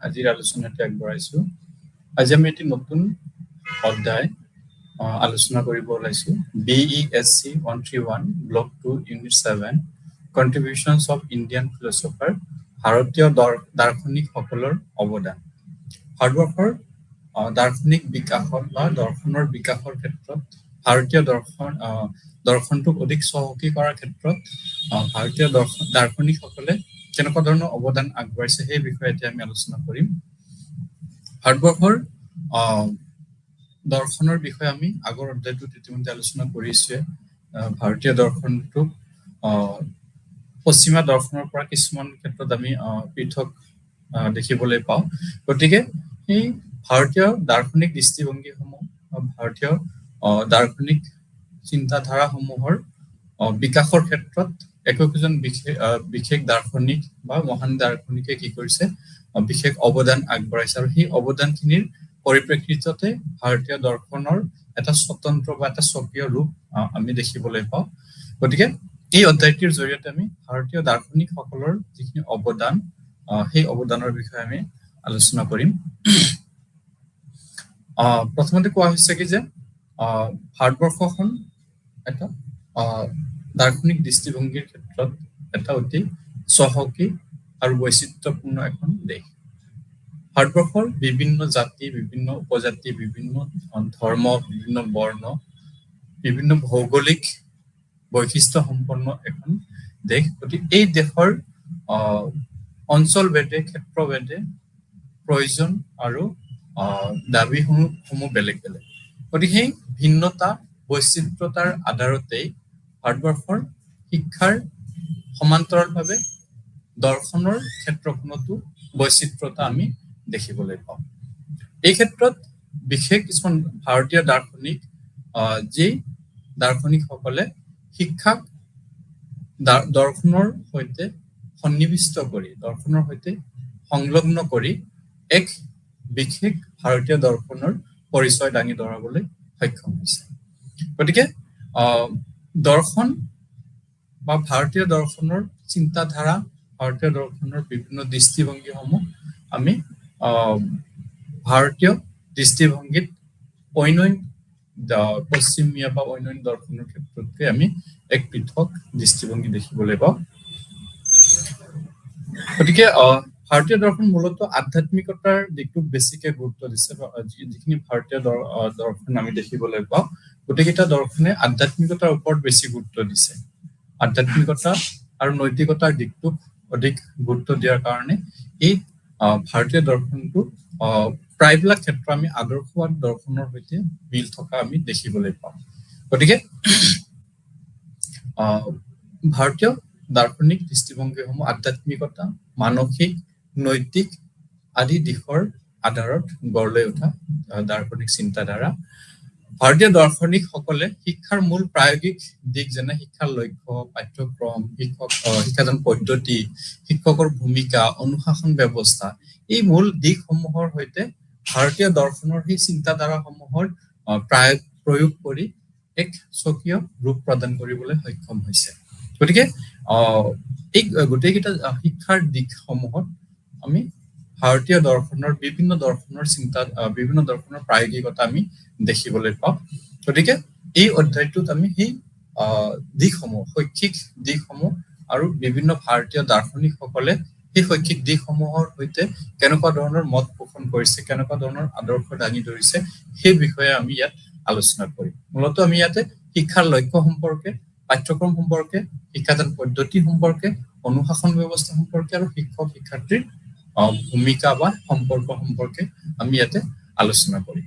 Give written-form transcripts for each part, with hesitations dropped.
আজিৰ আলোচনাটি আগবঢ়াইছো। আজি আমি এটি নতুন অধ্যায় আলোচনা কৰিব ওলাইছো। BESC 131 block 2 unit 7 contributions of Indian philosopher, ভাৰতীয় দাৰ্শনিকসকলৰ অৱদান। ভাৰতবৰ্ষৰ দাৰ্শনিক বিকাশত বা দৰ্শনৰ বিকাশৰ ক্ষেত্ৰত ভাৰতীয় দৰ্শনটোক অধিক চহকী কৰাৰ ক্ষেত্ৰত ভাৰতীয় দাৰ্শনিকসকলে কেনেকুৱা ধৰণৰ অৱদান আগবঢ়াইছে সেই বিষয়ে এতিয়া আমি আলোচনা কৰিম। ভাৰতবৰ্ষৰ দৰ্শনৰ বিষয়ে আমি আগৰ অধ্যায়টোত ইতিমধ্যে আলোচনা কৰিছোৱে। ভাৰতীয় দৰ্শনটোক পশ্চিমা দৰ্শনৰ পৰা কিছুমান ক্ষেত্ৰত আমি পৃথক দেখিবলৈ পাওঁ। গতিকে এই ভাৰতীয় দাৰ্শনিক দৃষ্টিভংগীসমূহ ভাৰতীয় দাৰ্শনিক চিন্তাধাৰাসমূহৰ বিকাশৰ ক্ষেত্ৰত একোজন বিশেষ দাৰ্শনিক বা মহান দাৰ্শনিকে কি কৰিছে, বিশেষ অৱদান আগবঢ়াইছে। আৰু সেই অৱদানখিনিৰ পৰিপ্ৰেক্ষিততে ভাৰতীয় দৰ্শনৰ এটা স্বতন্ত্ৰ বা এটা স্বকীয় ৰূপ আমি দেখিবলৈ পাওঁ। গতিকে এই অধ্যায়টিৰ জৰিয়তে আমি ভাৰতীয় দাৰ্শনিকসকলৰ যিখিনি অৱদান, সেই অৱদানৰ বিষয়ে আমি আলোচনা কৰিম। প্ৰথমতে কোৱা হৈছে কি যে ভাৰতবৰ্ষখন এটা দাৰ্শনিক দৃষ্টিভংগীৰ ক্ষেত্ৰত এটা অতি চহকী আৰু বৈচিত্ৰ্যপূৰ্ণ এখন দেশ। ভাৰতবৰ্ষৰ বিভিন্ন জাতি, বিভিন্ন উপজাতি, বিভিন্ন ধৰ্ম, বিভিন্ন বৰ্ণ, বিভিন্ন ভৌগোলিক বৈশিষ্ট্য সম্পন্ন এখন দেশ। গতিকে এই দেশৰ অঞ্চলভেদে, ক্ষেত্ৰভেদে প্ৰয়োজন আৰু দাবীসমূহ বেলেগ বেলেগ। গতিকে সেই ভিন্নতা বৈচিত্ৰতাৰ আধাৰতেই ভাৰতবৰ্ষৰ শিক্ষাৰ সমান্তৰালভাৱে দৰ্শনৰ ক্ষেত্ৰখনতো বৈচিত্ৰতা আমি দেখিবলৈ পাওঁ। এই ক্ষেত্ৰত বিশেষ কিছুমান ভাৰতীয় দাৰ্শনিক, যি দাৰ্শনিকসকলে শিক্ষাক দৰ্শনৰ সৈতে সন্নিৱিষ্ট কৰি, দৰ্শনৰ সৈতে সংলগ্ন কৰি এক বিশেষ ভাৰতীয় দৰ্শনৰ পৰিচয় দাঙি ধৰাবলৈ সক্ষম হৈছে। গতিকে দৰ্শন বা ভাৰতীয় দৰ্শনৰ চিন্তাধাৰা, ভাৰতীয় দৰ্শনৰ বিভিন্ন দৃষ্টিভংগীসমূহ আমি ভাৰতীয় দৃষ্টিভংগীত অন্য পশ্চিমীয়া বা অন্য দৰ্শনৰ ক্ষেত্ৰতকৈ আমি এক পৃথক দৃষ্টিভংগী দেখিবলৈ পাওঁ। গতিকে ভাৰতীয় দৰ্শন মূলতঃ আধ্যাত্মিকতাৰ দিশটোক বেছিকে গুৰুত্ব দিছে। যিখিনি ভাৰতীয় দৰ্শন আমি দেখিবলৈ পাওঁ, গোটেইকেইটা দৰ্শনে আধ্যাত্মিকতাৰ ওপৰত বেছি গুৰুত্ব দিছে। আধ্যাত্মিকতা আৰু নৈতিকতাৰ দিশটোক অধিক গুৰুত্ব দিয়াৰ কাৰণে এই ভাৰতীয় দৰ্শনটো প্ৰায়বিলাক ক্ষেত্ৰ আমি আদৰ্শবাদ দৰ্শনৰ সৈতে মিল থকা আমি দেখিবলৈ পাওঁ। গতিকে ভাৰতীয় দাৰ্শনিক দৃষ্টিভংগীসমূহ আধ্যাত্মিকতা, মানসিক, নৈতিক আদি দিশৰ আধাৰত গঢ় লৈ উঠা দাৰ্শনিক চিন্তাধাৰা। ভাৰতীয় দাৰ্শনিকসকলে শিক্ষাৰ মূল প্ৰায়োগিক দিশ যেনে শিক্ষাৰ লক্ষ্য, পাঠ্যক্ৰম, শিক্ষাদান পদ্ধতি, শিক্ষকৰ ভূমিকা, অনুশাসন ব্যৱস্থা, এই মূল দিশসমূহৰ সৈতে ভাৰতীয় দৰ্শনৰ সেই চিন্তাধাৰাসমূহৰ প্ৰয়োগ কৰি এক স্বকীয় ৰূপ প্ৰদান কৰিবলৈ সক্ষম হৈছে। গতিকে এই গোটেইকেইটা শিক্ষাৰ দিশসমূহত আমি ভাৰতীয় দৰ্শনৰ বিভিন্ন দৰ্শনৰ প্ৰায়োগিকতা আমি দেখিবলৈ পাওঁ। গতিকে এই অধ্যায়টোত আমি সেই দিশসমূহ, শৈক্ষিক দিশসমূহ আৰু বিভিন্ন ভাৰতীয় দাৰ্শনিকসকলে সেই শৈক্ষিক দিশসমূহৰ সৈতে কেনেকুৱা ধৰণৰ মত পোষণ কৰিছে, কেনেকুৱা ধৰণৰ আদৰ্শ দাঙি ধৰিছে, সেই বিষয়ে আমি ইয়াত আলোচনা কৰিম। মূলতঃ আমি ইয়াতে শিক্ষাৰ লক্ষ্য সম্পৰ্কে, পাঠ্যক্ৰম সম্পৰ্কে, শিক্ষাদান পদ্ধতি সম্পৰ্কে, অনুশাসন ব্যৱস্থা সম্পৰ্কে আৰু শিক্ষক শিক্ষাৰ্থীৰ ভূমিকা বা সম্পৰ্ক সম্পৰ্কে আমি ইয়াতে আলোচনা কৰিম।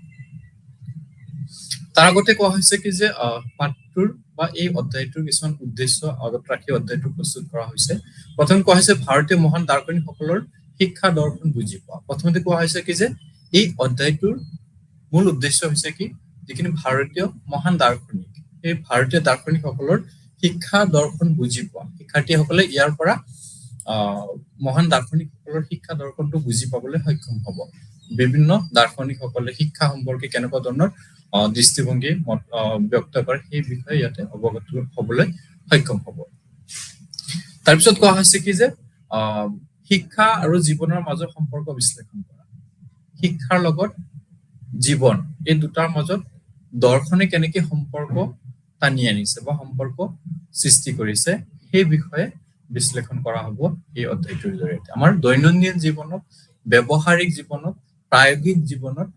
তাৰ আগতে কোৱা হৈছে কি যে পাঠটোৰ বা এই অধ্যায়টোৰ কিছুমান উদ্দেশ্য আগত ৰাখি অধ্যায়টো প্ৰস্তুত কৰা হৈছে। প্ৰথমে কোৱা হৈছে ভাৰতীয় মহান দাৰ্শনিকসকলৰ শিক্ষা দৰ্শন বুজি পোৱা। প্ৰথমতে কোৱা হৈছে কি যে এই অধ্যায়টোৰ মূল উদ্দেশ্য হৈছে কি, যিখিনি ভাৰতীয় মহান দাৰ্শনিক, এই ভাৰতীয় দাৰ্শনিকসকলৰ শিক্ষা দৰ্শন বুজি পোৱা। শিক্ষাৰ্থীসকলে ইয়াৰ পৰা মহান দাৰ্শনিকসকলৰ শিক্ষা দৰ্শনটো বুজি পাবলৈ সক্ষম হ'ব। বিভিন্ন দাৰ্শনিকসকলে শিক্ষা সম্পৰ্কে কেনেকুৱা ধৰণৰ দৃষ্টিভংগী ব্যক্ত কৰে সেই বিষয়ে ইয়াতে অৱগত হ'বলৈ সক্ষম হ'ব। তাৰপিছত কোৱা হৈছে কি যে শিক্ষা আৰু জীৱনৰ মাজৰ সম্পৰ্ক বিশ্লেষণ কৰা। শিক্ষাৰ লগত জীৱন এই দুটাৰ মাজত দৰ্শনে কেনেকে সম্পৰ্ক টানি আনিছে বা সম্পৰ্ক সৃষ্টি কৰিছে সেই বিষয়ে বিশ্লেষণ কৰা হ'ব এই অধ্যায়টোৰ জৰিয়তে। আমাৰ দৈনন্দিন জীৱনত, ব্যৱহাৰিক জীৱনত, প্ৰায়োগিক জীৱনত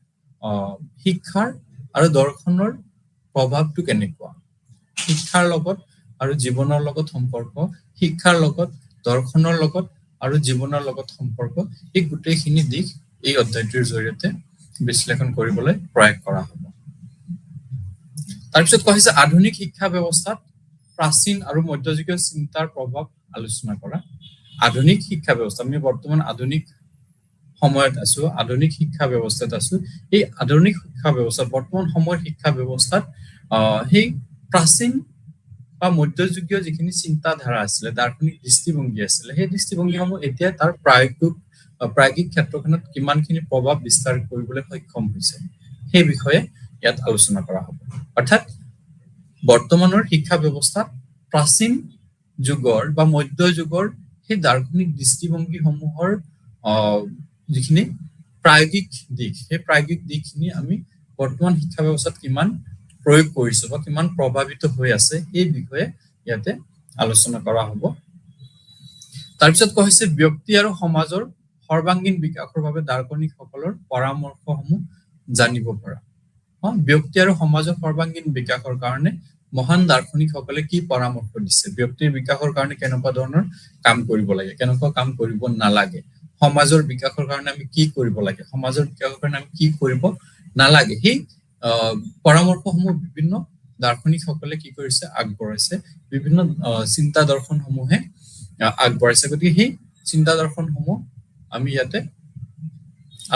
শিক্ষাৰ আৰু দৰ্শনৰ প্ৰভাৱটো কেনেকুৱা, শিক্ষাৰ লগত আৰু জীৱনৰ লগত সম্পৰ্ক, শিক্ষাৰ লগত দৰ্শনৰ লগত আৰু জীৱনৰ লগত সম্পৰ্ক, এই গোটেইখিনি দিশ এই অধ্যায়টোৰ জৰিয়তে বিশ্লেষণ কৰিবলৈ প্ৰয়াস কৰা হ'ব। তাৰপিছত কোৱা হৈছে আধুনিক শিক্ষা ব্যৱস্থাত প্ৰাচীন আৰু মধ্যযুগীয় চিন্তাৰ প্ৰভাৱ আলোচনা কৰা। আধুনিক শিক্ষা ব্যৱস্থা, আমি বৰ্তমান আধুনিক সময়ত আছো, আধুনিক শিক্ষা ব্যৱস্থাত আছো। এই আধুনিক শিক্ষা ব্যৱস্থাত, বৰ্তমান সময়ৰ শিক্ষা ব্যৱস্থাত সেই প্ৰাচীন বা মধ্যযুগীয় যিখিনি চিন্তাধাৰা আছিলে, দাৰ্শনিক দৃষ্টিভংগী আছিলে, সেই দৃষ্টিভংগীসমূহ এতিয়া তাৰ প্ৰায়োগিক ক্ষেত্ৰখনত কিমানখিনি প্ৰভাৱ বিস্তাৰ কৰিবলৈ সক্ষম হৈছে সেই বিষয়ে ইয়াত আলোচনা কৰা হ'ব। অৰ্থাৎ বৰ্তমানৰ শিক্ষা ব্যৱস্থাত প্ৰাচীন যুগৰ বা মধ্যযুগৰ সেই দাৰ্শনিক দৃষ্টিভংগীসমূহৰ যিখিনি প্ৰায়োগিক দিশ, সেই প্ৰায়োগিক দিশখিনি আমি বৰ্তমান শিক্ষা ব্যৱস্থাত কিমান প্ৰয়োগ কৰিছো বা কিমান প্ৰভাৱিত হৈ আছে এই বিষয়ে ইয়াতে আলোচনা কৰা হ'ব। তাৰপিছত কোৱা হৈছে ব্যক্তি আৰু সমাজৰ সৰ্বাংগীন বিকাশৰ বাবে দাৰ্শনিকসকলৰ পৰামৰ্শসমূহ জানিব পৰা। ব্যক্তি আৰু সমাজৰ সৰ্বাংগীন বিকাশৰ কাৰণে মহান দাৰ্শনিকসকলে কি পৰামৰ্শ দিছে, ব্যক্তিৰ বিকাশৰ কাৰণে কেনেকুৱা ধৰণৰ কাম কৰিব লাগে, কেনেকুৱা কাম কৰিব নালাগে, সমাজৰ বিকাশৰ কাৰণে আমি কি কৰিব লাগে, সমাজৰ বিকাশৰ কাৰণে আমি কি কৰিব নালাগে, সেই পৰামৰ্শসমূহ বিভিন্ন দাৰ্শনিকসকলে কি কৰিছে, আগবঢ়াইছে, বিভিন্ন চিন্তা দৰ্শনসমূহে আগবঢ়াইছে। গতিকে সেই চিন্তা দৰ্শনসমূহ আমি ইয়াতে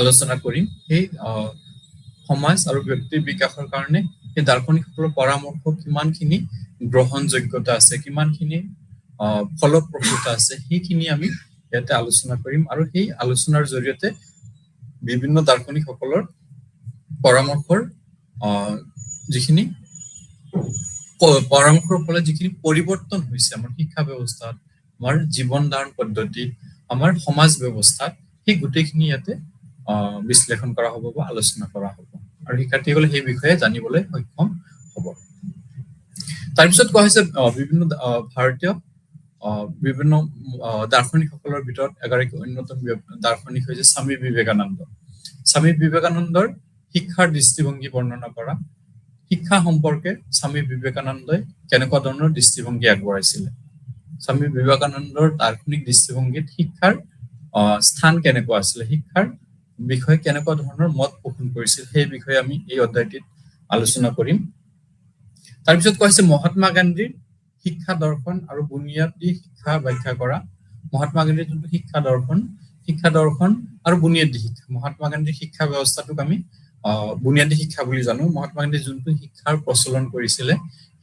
আলোচনা কৰিম। সেই সমাজ আৰু ব্যক্তিৰ বিকাশৰ কাৰণে সেই দাৰ্শনিকসকলৰ পৰামৰ্শ কিমানখিনি গ্ৰহণযোগ্যতা আছে, কিমানখিনি ফলপ্ৰসূতা আছে, সেইখিনি আমি ইয়াতে আলোচনা কৰিম। আৰু সেই আলোচনাৰ জৰিয়তে বিভিন্ন দাৰ্শনিকসকলৰ পৰামৰ্শৰ যিখিনি পৰামৰ্শৰ ফলত যিখিনি পৰিৱৰ্তন হৈছে আমাৰ শিক্ষা ব্যৱস্থাত, আমাৰ জীৱন ধাৰণ পদ্ধতিত, আমাৰ সমাজ ব্যৱস্থাত, সেই গোটেইখিনি ইয়াতে বিশ্লেষণ কৰা হ'ব বা আলোচনা কৰা হ'ব আৰু শিক্ষাৰ্থীসকলে সেই বিষয়ে জানিবলৈ সক্ষম হ'ব। তাৰপিছত কোৱা হৈছে বিভিন্ন ভাৰতীয় বিভিন্ন দাৰ্শনিকসকলৰ ভিতৰত এগৰাকী অন্যতম দাৰ্শনিক হৈছে স্বামী বিবেকানন্দ। স্বামী বিবেকানন্দৰ শিক্ষাৰ দৃষ্টিভংগী বৰ্ণনা কৰা। শিক্ষা সম্পৰ্কে স্বামী বিবেকানন্দই কেনেকুৱা ধৰণৰ দৃষ্টিভংগী আগবঢ়াইছিলে, স্বামী বিবেকানন্দৰ দাৰ্শনিক দৃষ্টিভংগীত শিক্ষাৰ স্থান কেনেকুৱা আছিলে, শিক্ষাৰ বিষয়ে কেনেকুৱা ধৰণৰ মত পোষণ কৰিছিল, সেই বিষয়ে আমি এই অধ্যায়টিত আলোচনা কৰিম। তাৰপিছত কোৱা হৈছে মহাত্মা গান্ধীৰ শিক্ষা দৰ্শন আৰু বুনিয়াদী শিক্ষা ব্যাখ্যা কৰা। মহাত্মা গান্ধীৰ যোনটো শিক্ষা দৰ্শন আৰু বুনিয়াদী শিক্ষা, মহাত্মা গান্ধীৰ শিক্ষা ব্যৱস্থাটোক আমি বুনিয়াদী শিক্ষা বুলি জানো। মহাত্মা গান্ধী যোনটো শিক্ষাৰ প্ৰচলন কৰিছিলে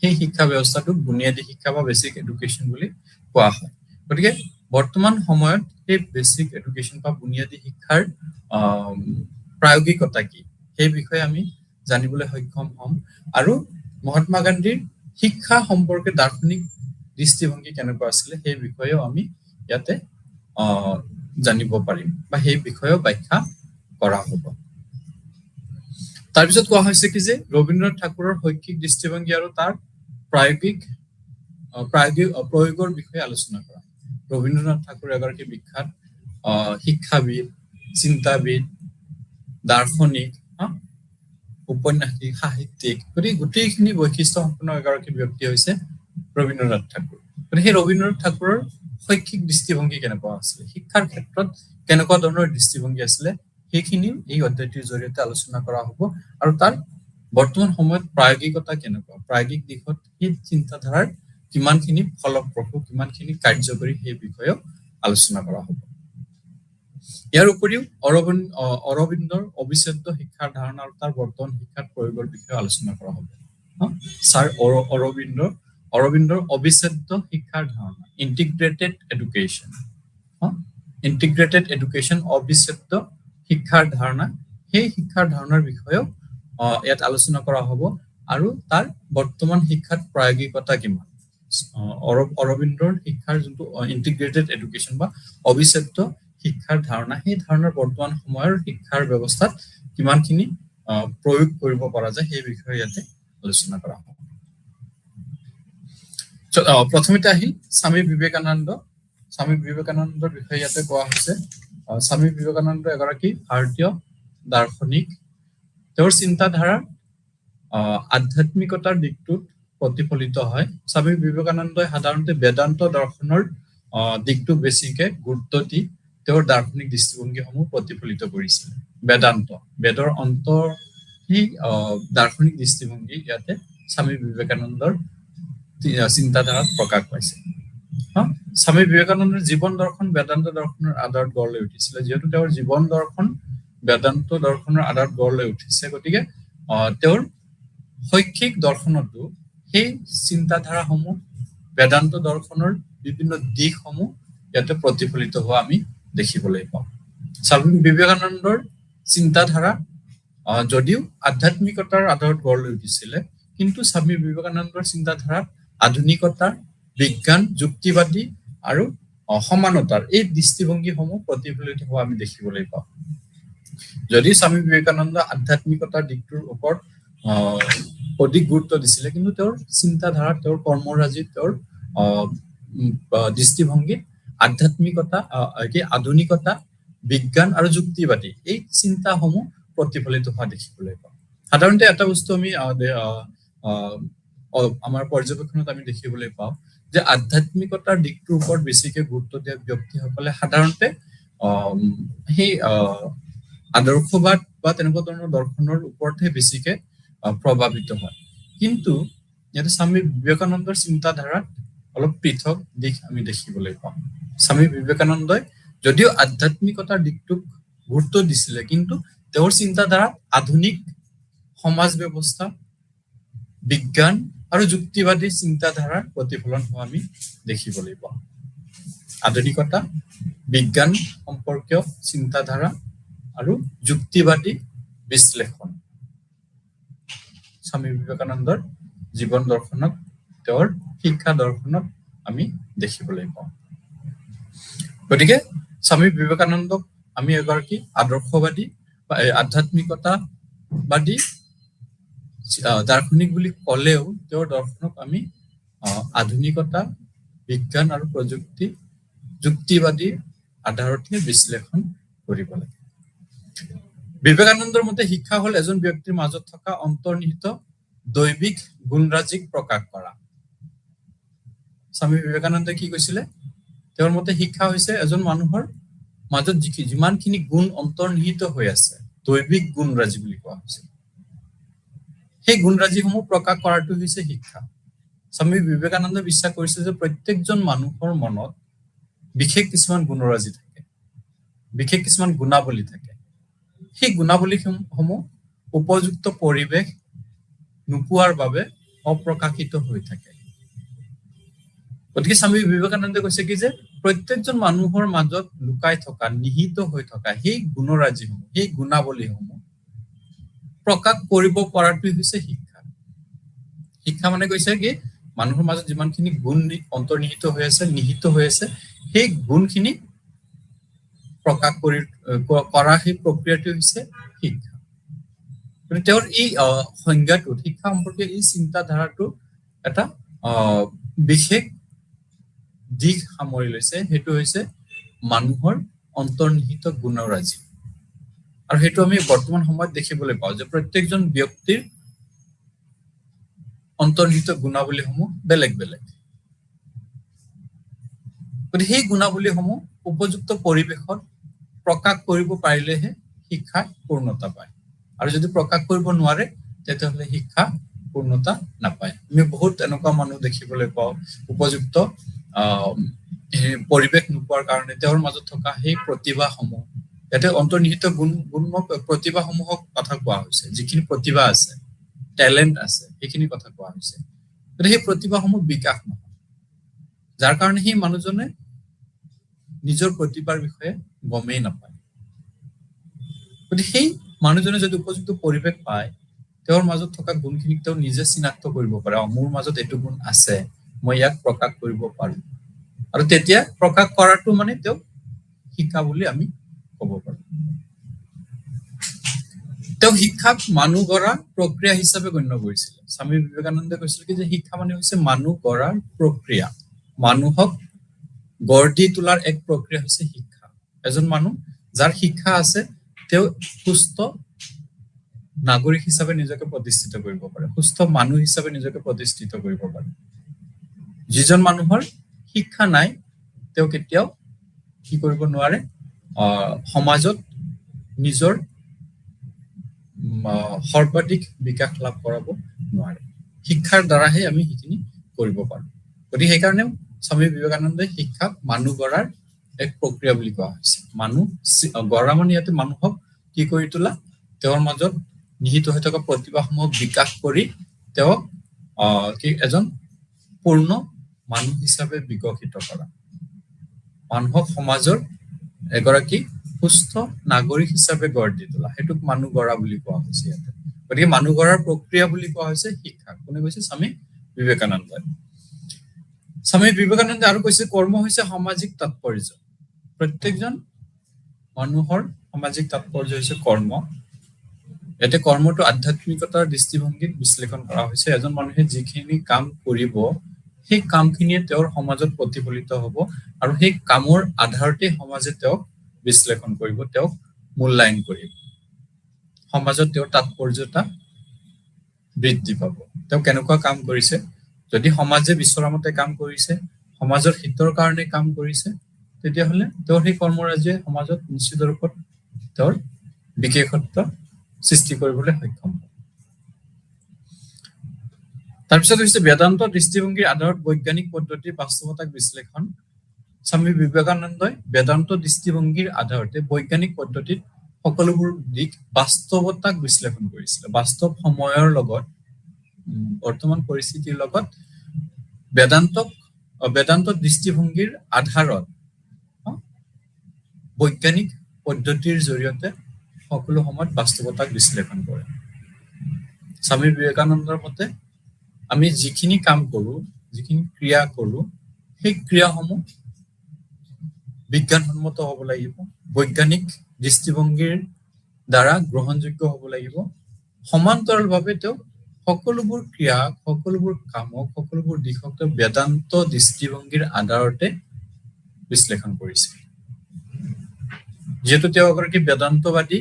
সেই শিক্ষা ব্যৱস্থাটোক বুনিয়াদী শিক্ষা বা বেচিক এডুকেশ্যন বুলি কোৱা হয়। গতিকে বৰ্তমান সময়ত সেই বেচিক এডুকেশ্যন বা বুনিয়াদী শিক্ষাৰ প্ৰায়োগিকতা কি সেই বিষয়ে আমি জানিবলৈ সক্ষম হ'ম। আৰু মহাত্মা গান্ধীৰ শিক্ষা সম্পৰ্কে দাৰ্শনিক দৃষ্টিভংগী কেনেকুৱা আছিলে সেই বিষয়েও আমি ইয়াতে জানিব পাৰিম বা সেই বিষয়েও ব্যাখ্যা কৰা হ'ব। তাৰপিছত কোৱা হৈছে কি যে ৰবীন্দ্ৰনাথ ঠাকুৰৰ শৈক্ষিক দৃষ্টিভংগী আৰু তাৰ প্ৰয়োগৰ বিষয়ে আলোচনা কৰা। ৰবীন্দ্ৰনাথ ঠাকুৰ এগৰাকী বিখ্যাত শিক্ষাবিদ, চিন্তাবিদ, দাৰ্শনিক, উপন্যাসিক, সাহিত্যিক, গতিকে গোটেইখিনি বৈশিষ্ট্য সম্পন্ন এগৰাকী ব্যক্তি হৈছে ৰবীন্দ্ৰনাথ ঠাকুৰ। গতিকে সেই ৰবীন্দ্ৰনাথ ঠাকুৰৰ শৈক্ষিক দৃষ্টিভংগী কেনেকুৱা আছিলে, শিক্ষাৰ ক্ষেত্ৰত কেনেকুৱা ধৰণৰ দৃষ্টিভংগী আছিলে, সেইখিনি এই অধ্যায়টিৰ জৰিয়তে আলোচনা কৰা হ'ব। আৰু তাৰ বৰ্তমান সময়ত প্ৰায়োগিকতা কেনেকুৱা, প্ৰায়োগিক দিশত সেই চিন্তাধাৰাৰ কিমানখিনি ফলপ্ৰসূ, কিমানখিনি কাৰ্যকৰী সেই বিষয়েও আলোচনা কৰা হ'ব। ইয়াৰ উপৰিও অৰবিন্দৰ অবিচ্ছেদ্য শিক্ষাৰ ধাৰণা আৰু তাৰ বৰ্তমান শিক্ষাত প্ৰয়োগৰ বিষয়ে আলোচনা কৰা হ'ব। ছাৰ অৰবিন্দৰ অবিচ্ছেদ্য শিক্ষাৰ ধাৰণা, ইণ্টিগ্ৰেটেড এডুকেশ্যন, অবিচ্ছেদ্য শিক্ষাৰ ধাৰণা, সেই শিক্ষাৰ ধাৰণাৰ বিষয়েও ইয়াত আলোচনা কৰা হ'ব। আৰু তাৰ বৰ্তমান শিক্ষাত প্ৰায়োগিকতা কিমান, অৰবিন্দৰ শিক্ষাৰ যোনটো ইন্টিগ্ৰেটেড এডুকেশ্যন বা অবিচ্ছেদ্য শিক্ষাৰ ধাৰণা, সেই ধাৰণাৰ বৰ্তমান সময়ৰ শিক্ষাৰ ব্যৱস্থাত কিমানখিনি প্ৰয়োগ কৰিব পৰা যায় সেই বিষয়ে ইয়াতে আলোচনা কৰা হ'ব। প্ৰথমতে আহিল স্বামী বিবেকানন্দ। স্বামী বিবেকানন্দৰ বিষয়ে ইয়াতে কোৱা হৈছে। স্বামী বিবেকানন্দ এগৰাকী ভাৰতীয় দাৰ্শনিক। তেওঁৰ চিন্তাধাৰা আধ্যাত্মিকতাৰ দিশটোত প্ৰতিফলিত হয়। স্বামী বিবেকানন্দই সাধাৰণতে বেদান্ত দৰ্শনৰ দিশটো বেছিকে গুৰুত্ব দি তেওঁৰ দাৰ্শনিক দৃষ্টিভংগীসমূহ প্ৰতিফলিত কৰিছিল। বেদৰ অন্তৰ সেই দাৰ্শনিক দৃষ্টিভংগী ইয়াতে স্বামী বিবেকানন্দৰ চিন্তাধাৰাত প্ৰকাশ পাইছে। স্বামী বিবেকানন্দৰ জীৱন দৰ্শন বেদান্ত দৰ্শনৰ আধাৰত গঢ় লৈ উঠিছিলে। যিহেতু তেওঁৰ জীৱন দৰ্শন বেদান্ত দৰ্শনৰ আধাৰত গঢ় লৈ উঠিছে, গতিকে তেওঁৰ শৈক্ষিক দৰ্শনতো সেই চিন্তাধাৰাসমূহ বেদান্ত দৰ্শনৰ বিভিন্ন দিশসমূহ ইয়াতে প্ৰতিফলিত হোৱা আমি দেখিবলৈ পাওঁ। স্বামী বিবেকানন্দৰ চিন্তাধাৰা যদিও আধ্যাত্মিকতাৰ আধাৰত গঢ় লৈ উঠিছিলে, কিন্তু স্বামী বিবেকানন্দৰ চিন্তাধাৰাত আধুনিকতা, বিজ্ঞান, যুক্তিবাদী আৰু সমানতাৰ এই দৃষ্টিভংগীসমূহ প্ৰতিফলিত হোৱা আমি দেখিবলৈ পাওঁ। যদি স্বামী বিবেকানন্দ আধ্যাত্মিকতাৰ দিশটোৰ ওপৰত অধিক গুৰুত্ব দিছিলে, কিন্তু তেওঁৰ চিন্তাধাৰা, তেওঁৰ কৰ্মৰাজি, তেওঁৰ দৃষ্টিভংগীত আধ্যাত্মিকতা, আধুনিকতা, বিজ্ঞান আৰু যুক্তিবাদী এই চিন্তাসমূহ প্ৰতিফলিত হোৱা দেখিবলৈ পাওঁ। সাধাৰণতে এটা বস্তু আমি আমাৰ পৰ্যবেক্ষণত আমি দেখিবলৈ পাওঁ যে আধ্যাত্মিকতাৰ দিশটোৰ ওপৰত বেছিকে গুৰুত্ব দিয়া ব্যক্তিসকলে সাধাৰণতে সেই আদৰ্শবাদ বা তেনেকুৱা ধৰণৰ দৰ্শনৰ ওপৰতহে বেছিকে প্ৰভাৱিত হয়। কিন্তু ইয়াতে স্বামী বিবেকানন্দৰ চিন্তাধাৰাত অলপ পৃথক দিশ আমি দেখিবলৈ পাওঁ। স্বামী বিবেকানন্দই যদিও আধ্যাত্মিকতাৰ দিশটোক গুৰুত্ব দিছিলে, কিন্তু তেওঁৰ চিন্তাধাৰাত আধুনিক সমাজ ব্যৱস্থা, বিজ্ঞান আৰু যুক্তিবাদী চিন্তাধাৰাৰ প্ৰতিফলন হোৱা আমি দেখিবলৈ পাওঁ। আধুনিকতা, বিজ্ঞান সম্পৰ্কীয় চিন্তাধাৰা আৰু যুক্তিবাদী বিশ্লেষণ স্বামী বিবেকানন্দৰ জীৱন দৰ্শনত, তেওঁৰ শিক্ষা দৰ্শনত আমি দেখিবলৈ পাওঁ। গতিকে স্বামী বিবেকানন্দক আমি এগৰাকী আদৰ্শবাদী বা আধ্যাত্মিকতাবাদী দাৰ্শনিক বুলি ক'লেও তেওঁৰ দৰ্শনক আমি আধুনিকতা, বিজ্ঞান আৰু প্ৰযুক্তি, যুক্তিবাদী আধাৰতহে বিশ্লেষণ কৰিব লাগে। বিবেকানন্দৰ মতে শিক্ষা হ'ল এজন ব্যক্তিৰ মাজত থকা অন্তৰ্নিহিত দৈবিক গুণৰাজিক প্ৰকাশ কৰা। স্বামী বিবেকানন্দই কি কৈছিলে? তেওঁৰ মতে শিক্ষা হৈছে এজন মানুহৰ মাজত যিমানখিনি গুণ অন্তৰ্নিহিত হৈ আছে, দৈবিক গুণৰাজি বুলি কোৱা হৈছে, সেই গুণৰাজিসমূহ প্ৰকাশ কৰাটো হৈছে শিক্ষা। স্বামী বিবেকানন্দই বিশ্বাস কৰিছে যে প্ৰত্যেকজন মানুহৰ মনত বিশেষ কিছুমান গুণৰাজি থাকে, বিশেষ কিছুমান গুণাৱলী থাকে। সেই গুণাৱলীসমূহ উপযুক্ত পৰিৱেশ নোপোৱাৰ বাবে অপ্ৰকাশিত হৈ থাকে। গতিকে স্বামী বিবেকানন্দে কৈছে কি যে প্ৰত্যেকজন মানুহৰ মাজত লুকাই থকা, নিহিত হৈ থকা সেই গুণৰাজিসমূহ, সেই গুণাৱলীসমূহ প্ৰকাশ কৰিব পৰাটোৱেই হৈছে শিক্ষা। শিক্ষা মানে কৈছে কি মানুহৰ মাজত যিমানখিনি গুণ অন্তৰ্নিহিত হৈ আছে, নিহিত হৈ আছে, সেই গুণখিনি প্ৰকাশ কৰা সেই প্ৰক্ৰিয়াটো হৈছে শিক্ষা। তেওঁৰ এই সংজ্ঞাটো, শিক্ষা সম্পৰ্কে এই চিন্তাধাৰাটো এটা বিশেষ দিশ সামৰি লৈছে, সেইটো হৈছে মানুহৰ অন্তৰ্নিহিত গুণৰাজি। আৰু সেইটো আমি বৰ্তমান সময়ত দেখিবলৈ পাওঁ যে প্ৰত্যেকজন ব্যক্তিৰ অন্তৰ্নিহিত গুণাৱলীসমূহ বেলেগ বেলেগ। গতিকে সেই গুণাৱলীসমূহ উপযুক্ত পৰিৱেশত প্ৰকাশ কৰিব পাৰিলেহে শিক্ষা পূৰ্ণতা পায়। আৰু যদি প্ৰকাশ কৰিব নোৱাৰে তেতিয়াহ'লে শিক্ষা পূৰ্ণতা নাপায়। আমি বহুত এনেকুৱা মানুহ দেখিবলৈ পাওঁ উপযুক্ত পৰিৱেশ নোপোৱাৰ কাৰণে তেওঁৰ মাজত থকা সেই প্ৰতিভাসমূহ, ইয়াতে অন্তৰ্নিহিত গুণ প্ৰতিভাসমূহক কথা কোৱা হৈছে, যিখিনি প্ৰতিভা আছে, টেলেণ্ট আছে, সেইখিনি কথা কোৱা হৈছে। গতিকে সেই প্ৰতিভাসমূহ বিকাশ নহয়, যাৰ কাৰণে সেই মানুহজনে নিজৰ প্ৰতিভাৰ বিষয়ে গমেই নাপায়। গতিকে সেই মানুহজনে যদি উপযুক্ত পৰিৱেশ পায়, তেওঁৰ মাজত থকা গুণখিনিক তেওঁ নিজে চিনাক্ত কৰিব পাৰে, মোৰ মাজত এইটো গুণ আছে, মই ইয়াক প্ৰকাশ কৰিব পাৰো আৰু তেতিয়া প্ৰকাশ কৰাটো মানে তেওঁ শিক্ষা বুলি আমি ক'ব পাৰো তেওঁ শিক্ষাক মানুহ গঢ়াৰ প্ৰক্ৰিয়া হিচাপে গণ্য কৰিছিল স্বামী বিবেকানন্দে কৈছিল কি যে শিক্ষা মানে হৈছে মানুহ গঢ়াৰ প্ৰক্ৰিয়া মানুহক গঢ় দি তোলাৰ এক প্ৰক্ৰিয়া হৈছে শিক্ষা এজন মানুহ যাৰ শিক্ষা আছে তেওঁ সুস্থ নাগৰিক হিচাপে নিজকে প্ৰতিষ্ঠিত কৰিব পাৰে সুস্থ মানুহ হিচাপে নিজকে প্ৰতিষ্ঠিত কৰিব পাৰে যিজন মানুহৰ শিক্ষা নাই তেওঁ কেতিয়াও কি কৰিব নোৱাৰে সমাজত নিজৰ সৰ্বাধিক বিকাশ লাভ কৰাব নোৱাৰে শিক্ষাৰ দ্বাৰাহে আমি সেইখিনি কৰিব পাৰো গতিকে সেইকাৰণে স্বামী বিবেকানন্দই শিক্ষাক মানুহ গঢ়াৰ এক প্ৰক্ৰিয়া বুলি কোৱা হৈছে মানুহ গঢ়া মানে ইয়াতে মানুহক কি কৰি তোলা তেওঁৰ মাজত নিহিত হৈ থকা প্ৰতিভাসমূহক বিকাশ কৰি তেওঁক কি এজন পূৰ্ণ মানুহ হিচাপে বিকশিত কৰা মানুহক সমাজৰ এগৰাকী সুস্থ নাগৰিক হিচাপে গঢ় দি তোলা সেইটোক মানুহ গঢ়া বুলি কোৱা হৈছে ইয়াতে গতিকে মানুহ গঢ়াৰ প্ৰক্ৰিয়া বুলি কোৱা হৈছে শিক্ষা কোনে কৈছে স্বামী বিবেকানন্দই স্বামী বিবেকানন্দে আৰু কৈছে কৰ্ম হৈছে সামাজিক তাৎপৰ্য প্ৰত্যেকজন মানুহৰ সামাজিক তাৎপৰ্য হৈছে কৰ্ম ইয়াতে কৰ্মটো আধ্যাত্মিকতাৰ দৃষ্টিভংগীত বিশ্লেষণ কৰা হৈছে এজন মানুহে যিখিনি কাম কৰিব সেই কামখিনিয়ে তেওঁৰ সমাজত প্ৰতিফলিত হ'ব আৰু সেই কামৰ আধাৰতে সমাজে তেওঁক বিশ্লেষণ কৰিব তেওঁক মূল্যায়ন কৰিব সমাজত তেওঁৰ তাৎপৰ্যতা বৃদ্ধি পাব তেওঁ কেনেকুৱা কাম কৰিছে যদি সমাজে বিচৰা মতে কাম কৰিছে সমাজৰ হিতৰ কাৰণে কাম কৰিছে তেতিয়াহ'লে তেওঁৰ সেই কৰ্মৰাজিয়ে সমাজত নিশ্চিত ৰূপত তেওঁৰ বিশেষত্ব সৃষ্টি কৰিবলৈ সক্ষম হ'ব তাৰপিছত হৈছে বেদান্ত দৃষ্টিভংগীৰ আধাৰত বৈজ্ঞানিক পদ্ধতিৰ বাস্তৱতাক বিশ্লেষণ স্বামী বিবেকানন্দই বেদান্ত দৃষ্টিভংগীৰ আধাৰতে বৈজ্ঞানিক পদ্ধতিত সকলোবোৰ দিশ বাস্তৱতাক বিশ্লেষণ কৰিছিল বাস্তৱ সময়ৰ লগত বৰ্তমান পৰিস্থিতিৰ লগত বেদান্ত দৃষ্টিভংগীৰ আধাৰত বৈজ্ঞানিক পদ্ধতিৰ জৰিয়তে সকলো সময়ত বাস্তৱতাক বিশ্লেষণ কৰে স্বামী বিবেকানন্দৰ মতে আমি যিখিনি কাম কৰো যিখিনি ক্ৰিয়া কৰো সেই ক্ৰিয়াসমূহ বিজ্ঞানসন্মত হ'ব লাগিব বৈজ্ঞানিক দৃষ্টিভংগীৰ দ্বাৰা গ্ৰহণযোগ্য হ'ব লাগিব সমান্তৰালভাৱে তেওঁ সকলোবোৰ ক্ৰিয়া সকলোবোৰ কামক সকলোবোৰ দিশক তেওঁ বেদান্ত দৃষ্টিভংগীৰ আধাৰতে বিশ্লেষণ কৰিছে যিহেতু তেওঁ এগৰাকী বেদান্তবাদী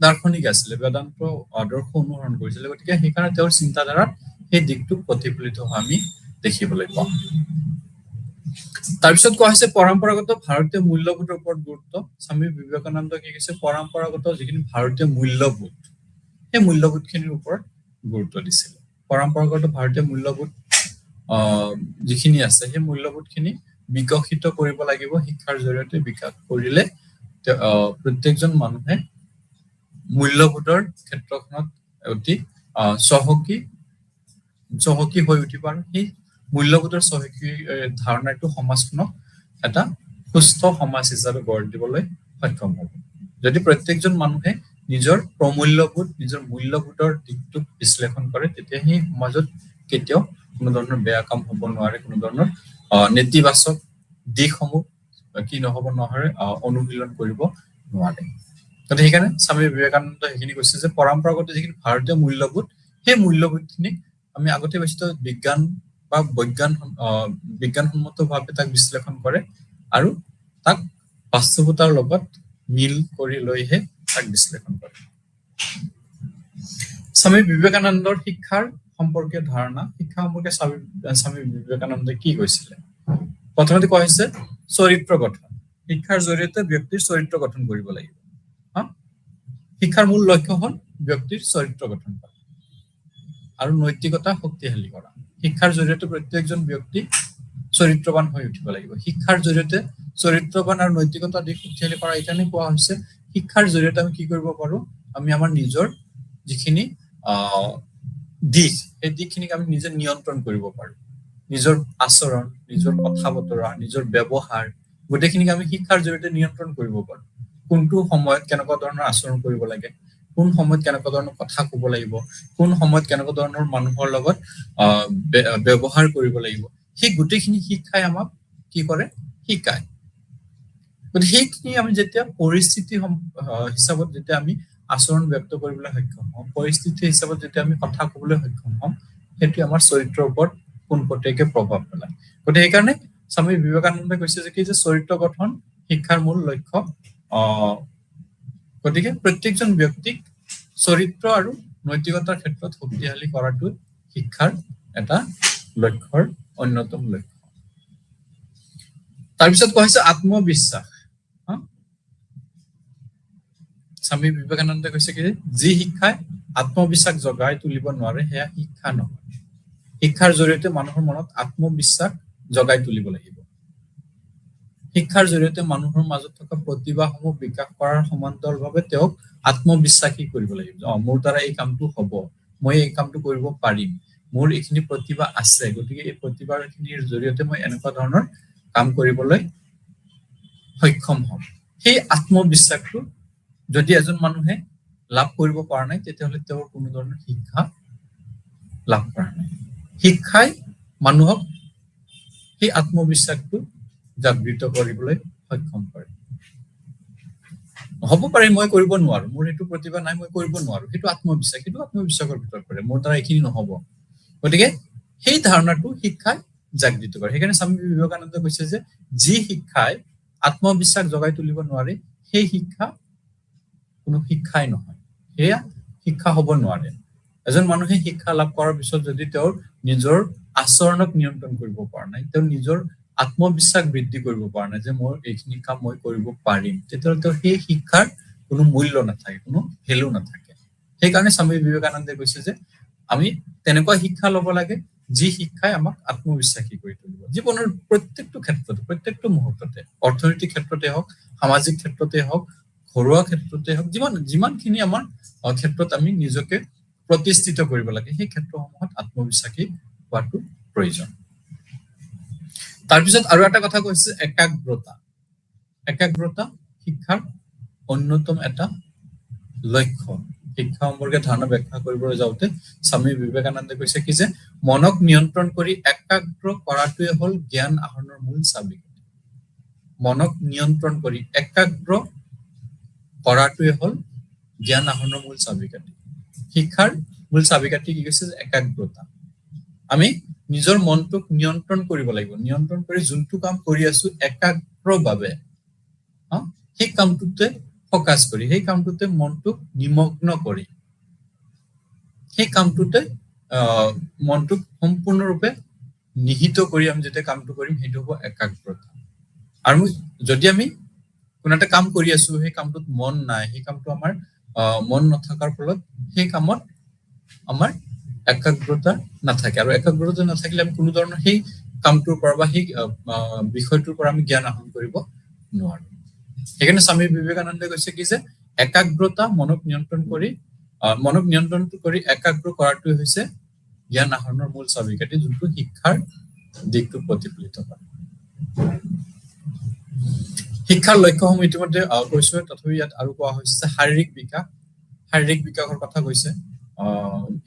দাৰ্শনিক আছিলে বেদান্ত আদৰ্শ অনুসৰণ কৰিছিলে গতিকে সেইকাৰণে তেওঁৰ চিন্তাধাৰাত সেই দিশটো প্ৰতিফলিত হোৱা আমি দেখিবলৈ পাওঁ তাৰপিছত কোৱা হৈছে পৰম্পৰাগত ভাৰতীয় মূল্যবোধৰ ওপৰত গুৰুত্ব স্বামী বিবেকানন্দ কি কৈছে পৰম্পৰাগত যিখিনি ভাৰতীয় মূল্যবোধ সেই মূল্যবোধখিনিৰ ওপৰত গুৰুত্ব দিছিল পৰম্পৰাগত ভাৰতীয় মূল্যবোধ যিখিনি আছে সেই মূল্যবোধখিনি বিকশিত কৰিব লাগিব শিক্ষাৰ জৰিয়তে বিকাশ কৰিলে প্ৰত্যেকজন মানুহে মূল্যবোধৰ ক্ষেত্ৰখনত অতি চহকী হৈ উঠিব আৰু সেই মূল্যবোধৰ চহকী ধাৰণাটো সমাজখনক এটা সুস্থ সমাজ হিচাপে গঢ় দিবলৈ সক্ষম হ'ব যদি প্ৰত্যেকজন মানুহে নিজৰ প্ৰমূল্যবোধ নিজৰ মূল্যবোধৰ দিশটোক বিশ্লেষণ কৰে তেতিয়া সেই সমাজত কেতিয়াও কোনো ধৰণৰ বেয়া কাম হ'ব নোৱাৰে কোনো ধৰণৰ নেতিবাচক দিশসমূহ কি নহ'ব নোৱাৰে অনুশীলন কৰিব নোৱাৰে গতিকে সেইকাৰণে স্বামী বিবেকানন্দ সেইখিনি কৈছে যে পৰম্পৰাগত যিখিনি ভাৰতীয় মূল্যবোধ সেই মূল্যবোধখিনিক আমি আগতে পাইছোঁ বিজ্ঞান বা বিজ্ঞানসন্মতভাৱে তাক বিশ্লেষণ কৰে আৰু তাক বাস্তৱতাৰ লগত মিল কৰি লৈহে তাক বিশ্লেষণ কৰে স্বামী বিবেকানন্দৰ শিক্ষাৰ সম্পৰ্কীয় ধাৰণা শিক্ষা সম্পৰ্কে স্বামী বিবেকানন্দে কি কৈছিলে প্ৰথমতে কোৱা হৈছে চৰিত্ৰ গঠন শিক্ষাৰ জৰিয়তে ব্যক্তিৰ চৰিত্ৰ গঠন কৰিব লাগিব শিক্ষাৰ মূল লক্ষ্য হ'ল ব্যক্তিৰ চৰিত্ৰ গঠন কৰা আৰু নৈতিকতা শক্তিশালী কৰা শিক্ষাৰ জৰিয়তে প্ৰত্যেকজন ব্যক্তি চৰিত্ৰৱান হৈ উঠিব লাগিব শিক্ষাৰ জৰিয়তে চৰিত্ৰৱান আৰু নৈতিকতা দিশ শক্তিশালী কৰা এইকাৰণে কোৱা হৈছে শিক্ষাৰ জৰিয়তে আমি কি কৰিব পাৰো আমি আমাৰ নিজৰ যিখিনি দিশ সেই দিশখিনিক আমি নিজে নিয়ন্ত্ৰণ কৰিব পাৰো নিজৰ আচৰণ নিজৰ কথা বতৰা নিজৰ ব্যৱহাৰ গোটেইখিনিক আমি শিক্ষাৰ জৰিয়তে নিয়ন্ত্ৰণ কৰিব পাৰো কোনটো সময়ত কেনেকুৱা ধৰণৰ আচৰণ কৰিব লাগে কোন সময়ত কেনেকুৱা ধৰণৰ কথা ক'ব লাগিব কোন সময়ত কেনেকুৱা ধৰণৰ মানুহৰ লগত ব্যৱহাৰ কৰিব লাগিব সেই গোটেইখিনি শিক্ষাই আমাক কি কৰে শিকায় গতিকে সেইখিনি আমি যেতিয়া পৰিস্থিতি হিচাপত যেতিয়া আমি আচৰণ ব্যক্ত কৰিবলৈ সক্ষম হম পৰিস্থিতি হিচাপত যেতিয়া আমি কথা ক'বলৈ সক্ষম হম সেইটো আমাৰ চৰিত্ৰৰ ওপৰত পোনপটীয়াকৈ প্ৰভাৱ পেলায় গতিকে সেইকাৰণে স্বামী বিবেকানন্দই কৈছে যে কি যে চৰিত্ৰ গঠন শিক্ষাৰ মূল লক্ষ্য গতিকে প্ৰত্যেকজন ব্যক্তিক চৰিত্ৰ আৰু নৈতিকতাৰ ক্ষেত্ৰত শক্তিশালী কৰাটো শিক্ষাৰ এটা লক্ষ্যৰ অন্যতম লক্ষ্য তাৰপিছত কোৱা হৈছে আত্মবিশ্বাস স্বামী বিবেকানন্দে কৈছে কি যি শিক্ষাই আত্মবিশ্বাস জগাই তুলিব নোৱাৰে সেয়া শিক্ষা নহয় শিক্ষাৰ জৰিয়তে মানুহৰ মনত আত্মবিশ্বাস জগাই তুলিব লাগিব শিক্ষাৰ জৰিয়তে মানুহৰ মাজত থকা প্ৰতিভাসমূহ বিকাশ কৰাৰ সমান্তৰালভাৱে তেওঁক আত্মবিশ্বাসী কৰিব লাগিব মোৰ দ্বাৰা এই কামটো হ'ব মই এই কামটো কৰিব পাৰিম মোৰ এইখিনি প্ৰতিভা আছে গতিকে এই প্ৰতিভাখিনিৰ জৰিয়তে মই এনেকুৱা ধৰণৰ কাম কৰিবলৈ সক্ষম হ'ম সেই আত্মবিশ্বাসটো যদি এজন মানুহে লাভ কৰিব পৰা নাই তেতিয়াহ'লে তেওঁৰ কোনো ধৰণৰ শিক্ষা লাভ কৰা নাই শিক্ষাই মানুহক সেই আত্মবিশ্বাসটো জাগৃত কৰিবলৈ সক্ষম কৰে হ'ব পাৰে মই কৰিব নোৱাৰো মোৰ এইটো প্ৰতিভা নাই মই কৰিব নোৱাৰো সেইটো আত্মবিশ্বাসৰ ভিতৰত পৰে মোৰ দ্বাৰা এইখিনি নহ'ব গতিকে সেই ধাৰণাটো শিক্ষাই জাগৃত কৰে সেইকাৰণে স্বামী বিবেকানন্দই কৈছে যে যি শিক্ষাই আত্মবিশ্বাস জগাই তুলিব নোৱাৰে সেই শিক্ষা কোনো শিক্ষাই নহয় সেয়া শিক্ষা হ'ব নোৱাৰে এজন মানুহে শিক্ষা লাভ কৰাৰ পিছত যদি তেওঁৰ নিজৰ আচৰণক নিয়ন্ত্ৰণ কৰিব পৰা নাই তেওঁ নিজৰ আত্মবিশ্বাস বৃদ্ধি কৰিব পৰা নাই যে মোৰ এইখিনি কাম মই কৰিব পাৰিম তেতিয়াহ'লে তেওঁৰ সেই শিক্ষাৰ কোনো মূল্য নাথাকে কোনো ভেলু নাথাকে সেইকাৰণে স্বামী বিবেকানন্দে কৈছে যে আমি তেনেকুৱা শিক্ষা ল'ব লাগে যি শিক্ষাই আমাক আত্মবিশ্বাসী কৰি তুলিব জীৱনৰ প্ৰত্যেকটো ক্ষেত্ৰতে প্ৰত্যেকটো মুহূৰ্ততে অৰ্থনৈতিক ক্ষেত্ৰতে হওক সামাজিক ক্ষেত্ৰতে হওক ঘৰুৱা ক্ষেত্ৰতে হওক যিমানখিনি আমাৰ ক্ষেত্ৰত আমি নিজকে প্ৰতিষ্ঠিত কৰিব লাগে সেই ক্ষেত্ৰসমূহত আত্মবিশ্বাসী হোৱাটো প্ৰয়োজন তাৰপিছত আৰু এটা কথা কৈছে একাগ্ৰতা শিক্ষাৰ অন্যতম এটা লক্ষ্য শিক্ষা সম্পৰ্কে ধাৰণা ব্যাখ্যা কৰিবলৈ যাওঁতে স্বামী বিবেকানন্দে কৈছে কি যে মনক নিয়ন্ত্ৰণ কৰি একাগ্ৰ কৰাটোৱে হ'ল জ্ঞান আহৰণৰ মূল চাবিকাঠি মনক নিয়ন্ত্ৰণ কৰি একাগ্ৰ কৰাটোৱে হ'ল জ্ঞান আহৰণৰ মূল চাবিকাঠি শিক্ষাৰ মূল চাবিকাঠি কি কৈছে যে একাগ্ৰতা আমি নিজৰ মনটোক নিয়ন্ত্ৰণ কৰিব লাগিব নিয়ন্ত্ৰণ কৰি যোনটো কাম কৰি আছো একাগ্ৰভাৱে সেই কামটোতে ফকাস কৰি সেই কামটোতে মনটোক নিমগ্ন কৰি সেই কামটোতে মনটোক সম্পূৰ্ণৰূপে নিহিত কৰি আমি যেতিয়া কামটো কৰিম সেইটো হ'ব একাগ্ৰতা আৰু যদি আমি কোনো এটা কাম কৰি আছো সেই কামটোত মন নাই সেই কামটো আমাৰ মন নথকাৰ ফলত সেই কামত আমাৰ একাগ্ৰতা নাথাকে আৰু একাগ্ৰতা নাথাকিলে আমি কোনো ধৰণৰ সেই কামটোৰ পৰা বা সেই বিষয়টোৰ পৰা আমি জ্ঞান আহৰণ কৰিব নোৱাৰো সেইকাৰণে স্বামী বিবেকানন্দে কৈছে কি যে একাগ্ৰতা মনক নিয়ন্ত্ৰণ কৰি একাগ্ৰ কৰাটোৱে হৈছে জ্ঞান আহৰণৰ মূল চাবিকাঠি যোনটো শিক্ষাৰ দিশটো প্ৰতিফলিত কৰে শিক্ষাৰ লক্ষ্যসমূহ ইতিমধ্যে কৈছো তথাপি ইয়াত আৰু কোৱা হৈছে শাৰীৰিক বিকাশৰ কথা কৈছে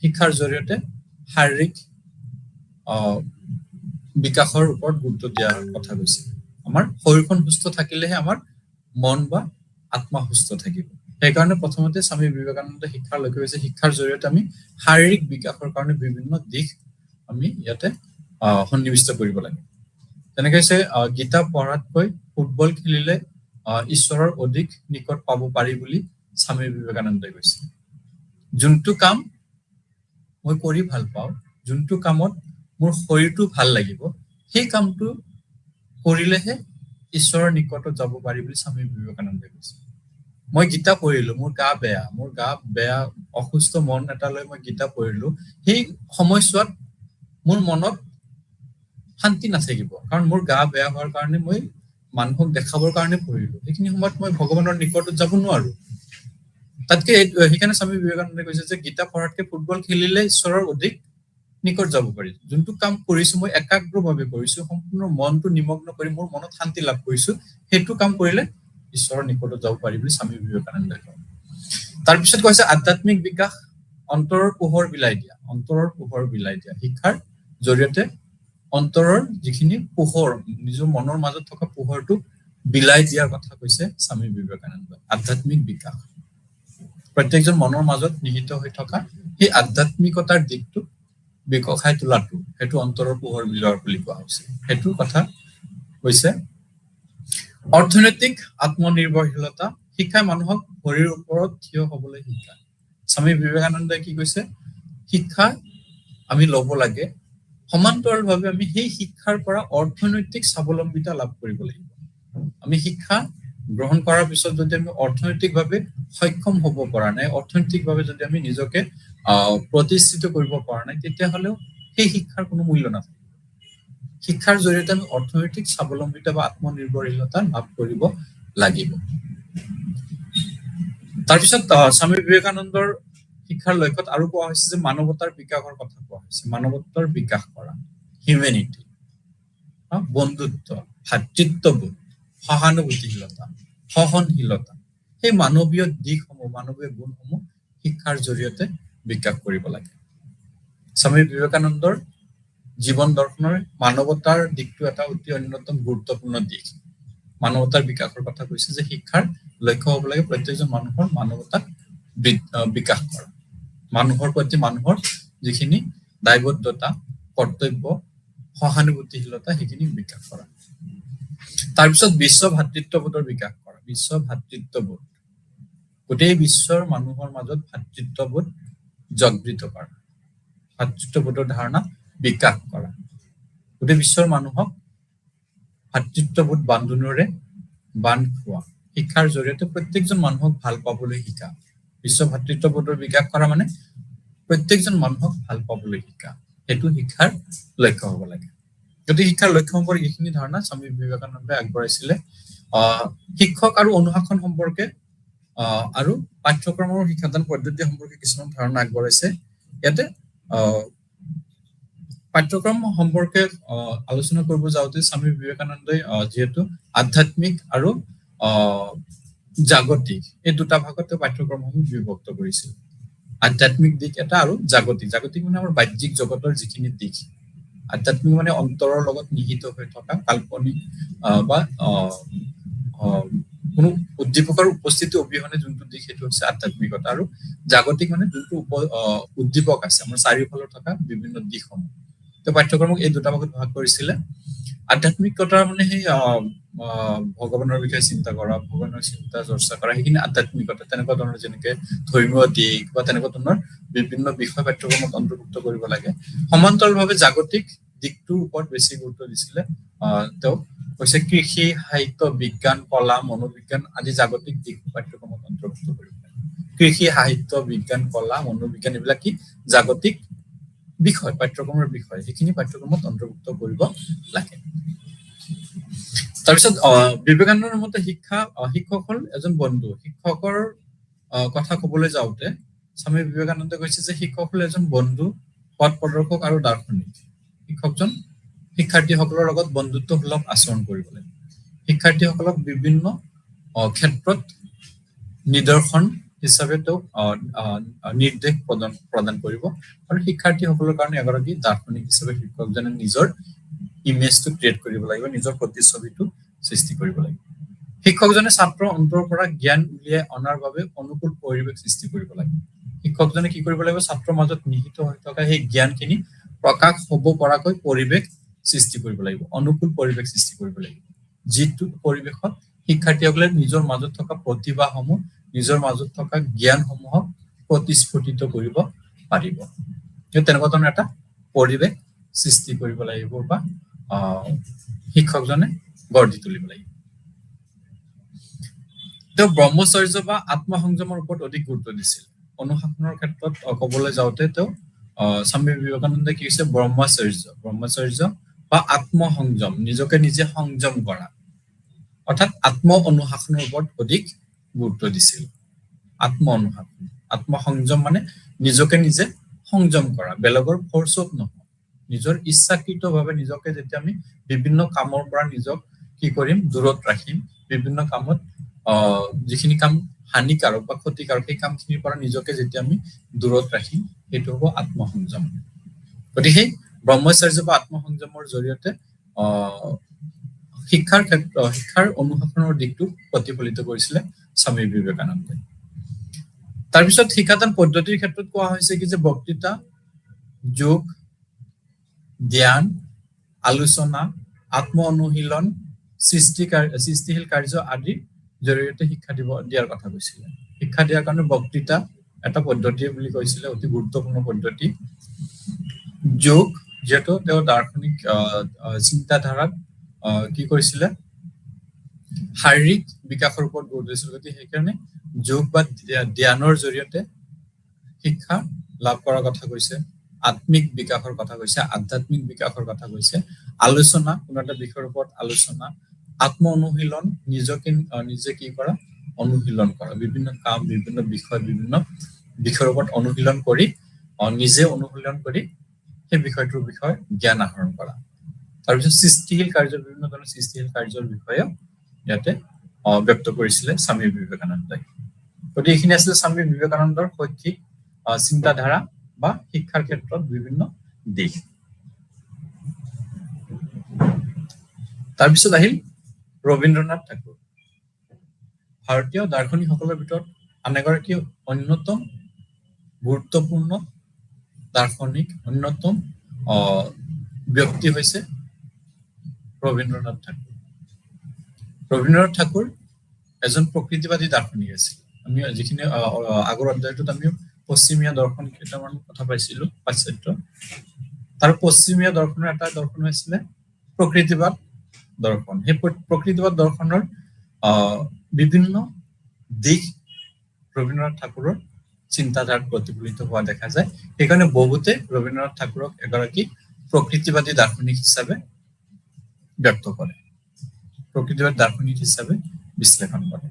শিক্ষাৰ জৰিয়তে শাৰীৰিক বিকাশৰ ওপৰত গুৰুত্ব দিয়াৰ কথা কৈছে আমাৰ শৰীৰখন সুস্থ থাকিলেহে আমাৰ মন বা আত্মা সুস্থ থাকিব সেইকাৰণে প্ৰথমতে স্বামী বিবেকানন্দ শিক্ষাৰ লক্ষ্য হৈছে শিক্ষাৰ জৰিয়তে আমি শাৰীৰিক বিকাশৰ কাৰণে বিভিন্ন দিশ আমি ইয়াতে সন্নিৱিষ্ট কৰিব লাগে তেনেকৈ হৈছে গীতা পঢ়াতকৈ ফুটবল খেলিলে ঈশ্বৰৰ অধিক নিকট পাব পাৰি বুলি স্বামী বিবেকানন্দই কৈছে যোনটো কাম মই কৰি ভাল পাওঁ যোনটো কামত মোৰ শৰীৰটো ভাল লাগিব সেই কামটো কৰিলেহে ঈশ্বৰৰ নিকটত যাব পাৰি বুলি স্বামী বিবেকানন্দই কৈছে মই গীতা পঢ়িলো মোৰ গা বেয়া অসুস্থ মন এটা লৈ মই গীতা পঢ়িলো সেই সময়ছোৱাত মোৰ মনত শান্তি নাথাকিব কাৰণ মোৰ গা বেয়া হোৱাৰ কাৰণে মই মানুহক দেখাবৰ কাৰণে পঢ়িলো সেইখিনি সময়ত মই ভগৱানৰ নিকটত যাব নোৱাৰো তাতকে সেইকাৰণে স্বামী বিবেকানন্দে কৈছে যে গীতা পঢ়াতকে ফুটবল খেলিলে ঈশ্বৰৰ অধিক নিকট যাব পাৰি যোনটো কাম কৰিছো মই একাগ্ৰভাৱে কৰিছো সম্পূৰ্ণ মনটো নিমগ্ন কৰি মোৰ মনত শান্তি লাভ কৰিছো সেইটো কাম কৰিলে ঈশ্বৰৰ নিকটত যাব পাৰি বুলি স্বামী বিবেকানন্দে কয় তাৰপিছত কৈছে আধ্যাত্মিক বিকাশ অন্তৰৰ পোহৰ বিলাই দিয়া শিক্ষাৰ জৰিয়তে অন্তৰৰ যিখিনি পোহৰ নিজৰ মনৰ মাজত থকা পোহৰটো বিলাই দিয়াৰ কথা কৈছে স্বামী বিবেকানন্দ। আধ্যাত্মিক বিকাশ, প্ৰত্যেকজন মনৰ মাজত নিহিত হৈ থকা সেই আধ্যাত্মিকতাৰ দিশটো বিকশাই তোলাটো, সেইটো অন্তৰৰ পোহৰ বিলোৱাৰ বুলি কোৱা হৈছে। সেইটো কথা কৈছে। অৰ্থনৈতিক আত্মনিৰ্ভৰশীলতা, শিক্ষাই মানুহক ভৰিৰ ওপৰত থিয় হবলৈ শিকায়। স্বামী বিবেকানন্দই কি কৈছে, শিক্ষা আমি ল'ব লাগে, সমান্তৰালভাৱে আমি সেই শিক্ষাৰ পৰা অৰ্থনৈতিক স্বাৱলম্বিতা লাভ কৰিব লাগিব। আমি শিক্ষা গ্ৰহণ কৰাৰ পিছত যদি আমি অৰ্থনৈতিকভাৱে সক্ষম হ'ব পৰা নাই, অৰ্থনৈতিকভাৱে যদি আমি নিজকে প্ৰতিষ্ঠিত কৰিব পৰা নাই, তেতিয়াহ'লেও সেই শিক্ষাৰ কোনো মূল্য নাথাকে। শিক্ষাৰ জৰিয়তে আমি অৰ্থনৈতিক স্বাৱলম্বিতা বা আত্মনিৰ্ভৰশীলতা লাভ কৰিব লাগিব। তাৰপিছত স্বামী বিবেকানন্দৰ শিক্ষাৰ লক্ষ্যত আৰু কোৱা হৈছে যে মানৱতাৰ বিকাশৰ কথা কোৱা হৈছে। মানৱতাৰ বিকাশ কৰা, হিউমেনিটি, বন্ধুত্ব, ভাতৃত্ববোধ, সহানুভূতিশীলতা, সহনশীলতা, সেই মানৱীয় দিশসমূহ, মানৱীয় গুণসমূহ শিক্ষাৰ জৰিয়তে বিকাশ কৰিব লাগে। স্বামী বিবেকানন্দৰ জীৱন দৰ্শনৰ মানৱতাৰ দিশটো এটা অতি অন্যতম গুৰুত্বপূৰ্ণ দিশ। মানৱতাৰ বিকাশৰ কথা কৈছে যে শিক্ষাৰ লক্ষ্য হ'ব লাগে প্ৰত্যেকজন মানুহৰ মানৱতাক বিকাশ কৰা, মানুহৰ প্ৰতি মানুহৰ যিখিনি দায়বদ্ধতা, কৰ্তব্য, সহানুভূতিশীলতা, সেইখিনি বিকাশ কৰা। তাৰপিছত বিশ্ব ভাতৃত্ববোধৰ বিকাশ কৰা। বিশ্ব ভাতৃত্ববোধ, গোটেই বিশ্বৰ মানুহৰ মাজত ভাতৃত্ববোধ জাগৃত কৰা, ভাতৃত্ববোধৰ ধাৰণা বিকাশ কৰা, গোটেই বিশ্বৰ মানুহক ভাতৃত্ববোধ বান্ধোনেৰে বান্ধ খোৱা, শিক্ষাৰ জৰিয়তে প্ৰত্যেকজন মানুহক ভাল পাবলৈ শিকা। বিশ্ব ভাতৃত্ববোধৰ বিকাশ কৰা মানে প্ৰত্যেকজন মানুহক ভাল পাবলৈ শিকা, সেইটো শিক্ষাৰ লক্ষ্য হ'ব লাগে। যদি শিক্ষাৰ লক্ষ্য সম্পৰ্কে এইখিনি ধাৰণা স্বামী বিবেকানন্দই আগবঢ়াইছিলে। শিক্ষক আৰু অনুশাসন সম্পৰ্কে আৰু পাঠ্যক্ৰমৰ শিক্ষাদান পদ্ধতি সম্পৰ্কে কিছুমান ধাৰণা আগবঢ়াইছে। ইয়াতে পাঠ্যক্ৰম সম্পৰ্কে আলোচনা কৰিব যাওঁতে স্বামী বিবেকানন্দই যিহেতু আধ্যাত্মিক আৰু জাগতিক এই দুটা ভাগতে পাঠ্যক্ৰমসমূহ বিভক্ত কৰিছিল। আধ্যাত্মিক দিশ এটা আৰু জাগতিক। জাগতিক মানে আমাৰ বাহ্যিক জগতৰ যিখিনি দিশ, আধ্যাত্মিক মানে অন্তৰৰ লগত নিহিত হৈ থকা কাল্পনিক বা কোনো উদ্দীপকৰ উপস্থিতি অবিহনে যোনটো দিশ, সেইটো হৈছে আধ্যাত্মিকতা। আৰু জাগতিক মানে যোনটো উদ্দীপক আছে আমাৰ চাৰিওফালে থকা বিভিন্ন দিশসমূহ। তো পাঠ্যক্ৰমক এই দুটা ভাগত ভাগ কৰিছিলে। আধ্যাত্মিকতা মানে সেই ভগৱানৰ বিষয়ে চিন্তা কৰা, ভগৱানৰ চিন্তা চৰ্চা কৰা, সেইখিনি আধ্যাত্মিকতা। তেনেকুৱা ধৰণৰ যেনেকে ধৰ্মীয় দিশ বা তেনেকুৱা ধৰণৰ বিভিন্ন বিষয় পাঠ্যক্ৰমত অন্তৰ্ভুক্ত কৰিব লাগে। সমান্তৰালভাৱে জাগতিক দিশটোৰ ওপৰত বেছি গুৰুত্ব দিছিলে। তেওঁ কৈছে কৃষি, সাহিত্য, বিজ্ঞান, কলা, মনোবিজ্ঞান আদি জাগতিক দিশ পাঠ্যক্ৰমত অন্তৰ্ভুক্ত কৰিব লাগে। কৃষি, সাহিত্য, বিজ্ঞান, কলা, মনোবিজ্ঞান এইবিলাক কি জাগতিক বিষয়, পাঠ্যক্ৰমৰ বিষয়, সেইখিনি পাঠ্যক্ৰমত অন্তৰ্ভুক্ত কৰিব লাগে। তাৰপিছত বিবেকানন্দৰ মতে শিক্ষক হ'ল এজন বন্ধু। শিক্ষকৰ কথা কবলৈ যাওঁতে স্বামী বিবেকানন্দে কৈছে যে শিক্ষক হ'ল এজন বন্ধু, পথ প্ৰদৰ্শক আৰু দাৰ্শনিক। শিক্ষকজন শিক্ষাৰ্থীসকলৰ লগত বন্ধুত্বসুলভ আচৰণ কৰিব লাগে। শিক্ষাৰ্থীসকলক বিভিন্ন ক্ষেত্ৰত নিদৰ্শন হিচাপে তেওঁক নিৰ্দেশ প্ৰদান কৰিব। আৰু শিক্ষাৰ্থীসকলৰ কাৰণে এগৰাকী দাৰ্শনিক হিচাপে শিক্ষকজনে নিজৰ ইমেজটো ক্ৰিয়েট কৰিব লাগিব, নিজৰ প্ৰতিচ্ছবিটো সৃষ্টি কৰিব লাগিব। শিক্ষকজনে ছাত্ৰৰ অন্তৰৰ পৰা জ্ঞান উলিয়াই অনাৰ বাবে অনুকূল পৰিৱেশ সৃষ্টি কৰিব লাগে। শিক্ষকজনে কি কৰিব লাগিব, ছাত্ৰৰ মাজত নিহিত হৈ থকা সেই জ্ঞানখিনি প্ৰকাশ হ'ব পৰাকৈ পৰিৱেশ সৃষ্টি কৰিব লাগিব, অনুকূল পৰিৱেশ সৃষ্টি কৰিব লাগিব, যিটো পৰিৱেশত শিক্ষাৰ্থীসকলে নিজৰ মাজত থকা প্ৰতিভাসমূহ, নিজৰ মাজত থকা জ্ঞানসমূহক প্ৰতিস্ফুটিত কৰিব পাৰিব। তেনেকুৱা ধৰণৰ এটা পৰিৱেশ সৃষ্টি কৰিব লাগিব বা শিক্ষকজনে গঢ় দি তুলিব লাগিব। তেওঁ ব্ৰহ্মচৰ্য বা আত্মসংযমৰ ওপৰত অধিক গুৰুত্ব দিছিল। অনুশাসনৰ ক্ষেত্ৰত ক'বলৈ যাওঁতে তেওঁ স্বামী বিবেকানন্দে কি হৈছে, ব্ৰহ্মচৰ্য বা আত্মসংযম, নিজকে নিজে সংযম কৰা, অৰ্থাৎ আত্ম অনুশাসনৰ ওপৰত অধিক গুৰুত্ব দিছিল। আত্মসংযম মানে নিজকে নিজে সংযম কৰা, বেলেগৰ ফৰ্চত নহয়, নিজৰ ইচ্ছাকৃতভাৱে নিজকে যেতিয়া আমি বিভিন্ন কামৰ পৰা নিজক কি কৰিম, দূৰত ৰাখিম, বিভিন্ন কামত যিখিনি কাম হানিকাৰক বা ক্ষতিকাৰক সেই কামখিনিৰ পৰা নিজকে যেতিয়া আমি দূৰত ৰাখিম, সেইটো হ'ব আত্মসংযম। গতিকে সেই ব্ৰহ্মচৰ্য বা আত্মসংযমৰ জৰিয়তে শিক্ষাৰ অনুশাসনৰ দিশটো প্ৰতিফলিত কৰিছিলে স্বামী বিবেকানন্দই। তাৰপিছত শিক্ষাদান পদ্ধতিৰ ক্ষেত্ৰত কোৱা হৈছে কি যে বক্তৃতা, যোগ, জ্ঞান, আলোচনা, আত্ম অনুশীলন, সৃষ্টিশীল কাৰ্য আদিৰ জৰিয়তে শিক্ষা দিয়াৰ কথা কৈছিলে। শিক্ষা দিয়াৰ কাৰণে বক্তৃতা এটা পদ্ধতি বুলি কৈছিলে, অতি গুৰুত্বপূৰ্ণ পদ্ধতি। যোগ, যিহেতু তেওঁ দাৰ্শনিক চিন্তাধাৰাত কি কৰিছিলে, শাৰীৰিক বিকাশৰ ওপৰত গুৰুত্ব দিছিল, গতিকে সেইকাৰণে যোগ বা ধ্যানৰ জৰিয়তে শিক্ষা লাভ কৰাৰ কথা কৈছে। আত্মিক বিকাশৰ কথা কৈছে, আধ্যাত্মিক বিকাশৰ কথা কৈছে। আলোচনা, কোনো এটা বিষয়ৰ ওপৰত আলোচনা। আত্ম অনুশীলন, নিজে কি কৰা, অনুশীলন কৰা, বিভিন্ন কাম, বিভিন্ন বিষয়ৰ ওপৰত অনুশীলন কৰি নিজে অনুশীলন কৰি সেই বিষয়টোৰ বিষয়ে জ্ঞান আহৰণ কৰা। তাৰপিছত সৃষ্টিশীল কাৰ্যৰ, বিভিন্ন ধৰণৰ সৃষ্টিশীল কাৰ্যৰ বিষয়ে ইয়াতে ব্যক্ত কৰিছিলে স্বামী বিবেকানন্দই। গতিকে এইখিনি আছিলে স্বামী বিবেকানন্দৰ শৈক্ষিক চিন্তাধাৰা বা শিক্ষাৰ ক্ষেত্ৰত বিভিন্ন দিশ। তাৰপিছত আহিল ৰবীন্দ্ৰনাথ ঠাকুৰ। ভাৰতীয় দাৰ্শনিকসকলৰ ভিতৰত আন এগৰাকী অন্যতম গুৰুত্বপূৰ্ণ দাৰ্শনিক, অন্যতম ব্যক্তি হৈছে ৰবীন্দ্ৰনাথ ঠাকুৰ। ৰবীন্দ্ৰনাথ ঠাকুৰ এজন প্ৰকৃতিবাদী দাৰ্শনিক আছিল। আমি যিখিনি আগৰ অধ্যায়টোত আমি পশ্চিমীয়া দৰ্শন কেইটামান কথা পাইছিলো, পাশ্চাত্য। তাৰ পশ্চিমীয়া দৰ্শনৰ এটা দৰ্শন হৈছিলে প্ৰকৃতিবাদ দৰ্শন। সেই প্ৰকৃতিবাদ দৰ্শনৰ বিভিন্ন দিশ ৰবীন্দ্ৰনাথ ঠাকুৰৰ চিন্তাধাৰাত প্ৰতিফলিত হোৱা দেখা যায়। সেইকাৰণে বহুতে ৰবীন্দ্ৰনাথ ঠাকুৰক এগৰাকী প্ৰকৃতিবাদী দাৰ্শনিক হিচাপে ব্যক্ত কৰে, প্ৰকৃতিবাদী দাৰ্শনিক হিচাপে বিশ্লেষণ কৰে।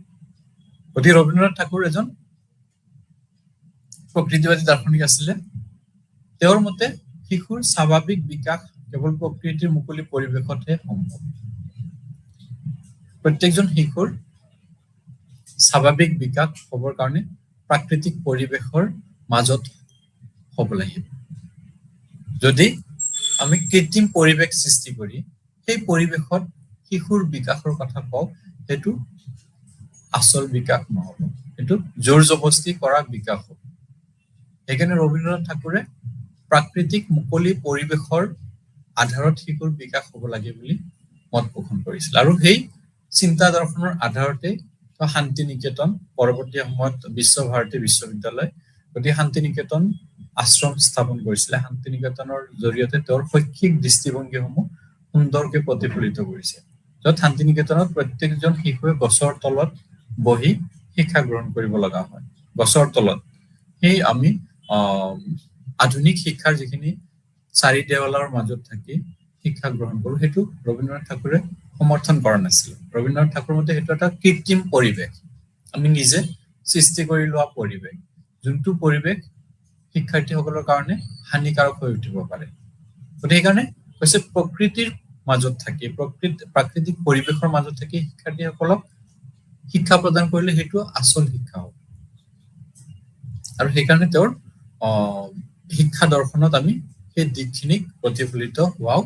গতিকে ৰবীন্দ্ৰনাথ ঠাকুৰ এজন প্ৰকৃতিবাদী দাৰ্শনিক আছিলে। তেওঁৰ মতে শিশুৰ স্বাভাৱিক বিকাশ কেৱল প্ৰকৃতিৰ মুকলি পৰিৱেশতহে সম্ভৱ। প্ৰত্যেকজন শিশুৰ স্বাভাৱিক বিকাশ হ'বৰ কাৰণে প্ৰাকৃতিক পৰিৱেশৰ মাজত হ'ব লাগিব। যদি আমি কৃত্ৰিম পৰিৱেশ সৃষ্টি কৰি সেই পৰিৱেশত শিশুৰ বিকাশৰ কথা কওঁ, সেইটো আচল বিকাশ নহ'ব, সেইটো জোৰ জবস্তি কৰা বিকাশ হ'ব। সেইকাৰণে ৰবীন্দ্ৰনাথ ঠাকুৰে প্ৰাকৃতিক মুকলি পৰিৱেশৰ আধাৰত শিশুৰ বিকাশ হ'ব লাগে বুলি মত পোষণ কৰিছিল। আৰু সেই চিন্তা দৰ্শনৰ আধাৰতে শান্তি নিকেতন, পৰৱৰ্তী সময়ত বিশ্বভাৰতী বিশ্ববিদ্যালয়, গতিকে শান্তি নিকেতন আশ্ৰম স্থাপন কৰিছিলে। শান্তি নিকেতনৰ জৰিয়তে তেওঁৰ শৈক্ষিক দৃষ্টিভংগীসমূহ সুন্দৰকৈ প্ৰতিফলিত কৰিছে। য'ত শান্তি নিকেতনত প্ৰত্যেকজন শিশুৱে গছৰ তলত বহি শিক্ষা গ্ৰহণ কৰিব লগা হয়। গছৰ তলত, সেই আমি আধুনিক শিক্ষাৰ যিখিনি চাৰি দেৱালৰ মাজত থাকি শিক্ষা গ্ৰহণ কৰো, সেইটো ৰবীন্দ্ৰনাথ ঠাকুৰে সমৰ্থন কৰা নাছিল। ৰবীন্দ্ৰনাথ ঠাকুৰৰ মতে সেইটো এটা কৃত্ৰিম পৰিৱেশ, আমি নিজে সৃষ্টি কৰি লোৱা পৰিৱেশ, যোনটো পৰিৱেশ শিক্ষাৰ্থীসকলৰ কাৰণে হানিকাৰক হৈ উঠিব পাৰে। গতিকে সেইকাৰণে কৈছে প্ৰকৃতিৰ মাজত থাকি, প্ৰাকৃতিক পৰিৱেশৰ মাজত থাকি শিক্ষাৰ্থীসকলক শিক্ষা প্ৰদান কৰিলে সেইটো আচল শিক্ষা হ'ব। আৰু সেইকাৰণে তেওঁৰ শিক্ষা দৰ্শনত আমি সেই দিশখিনিক প্ৰতিফলিত হোৱাও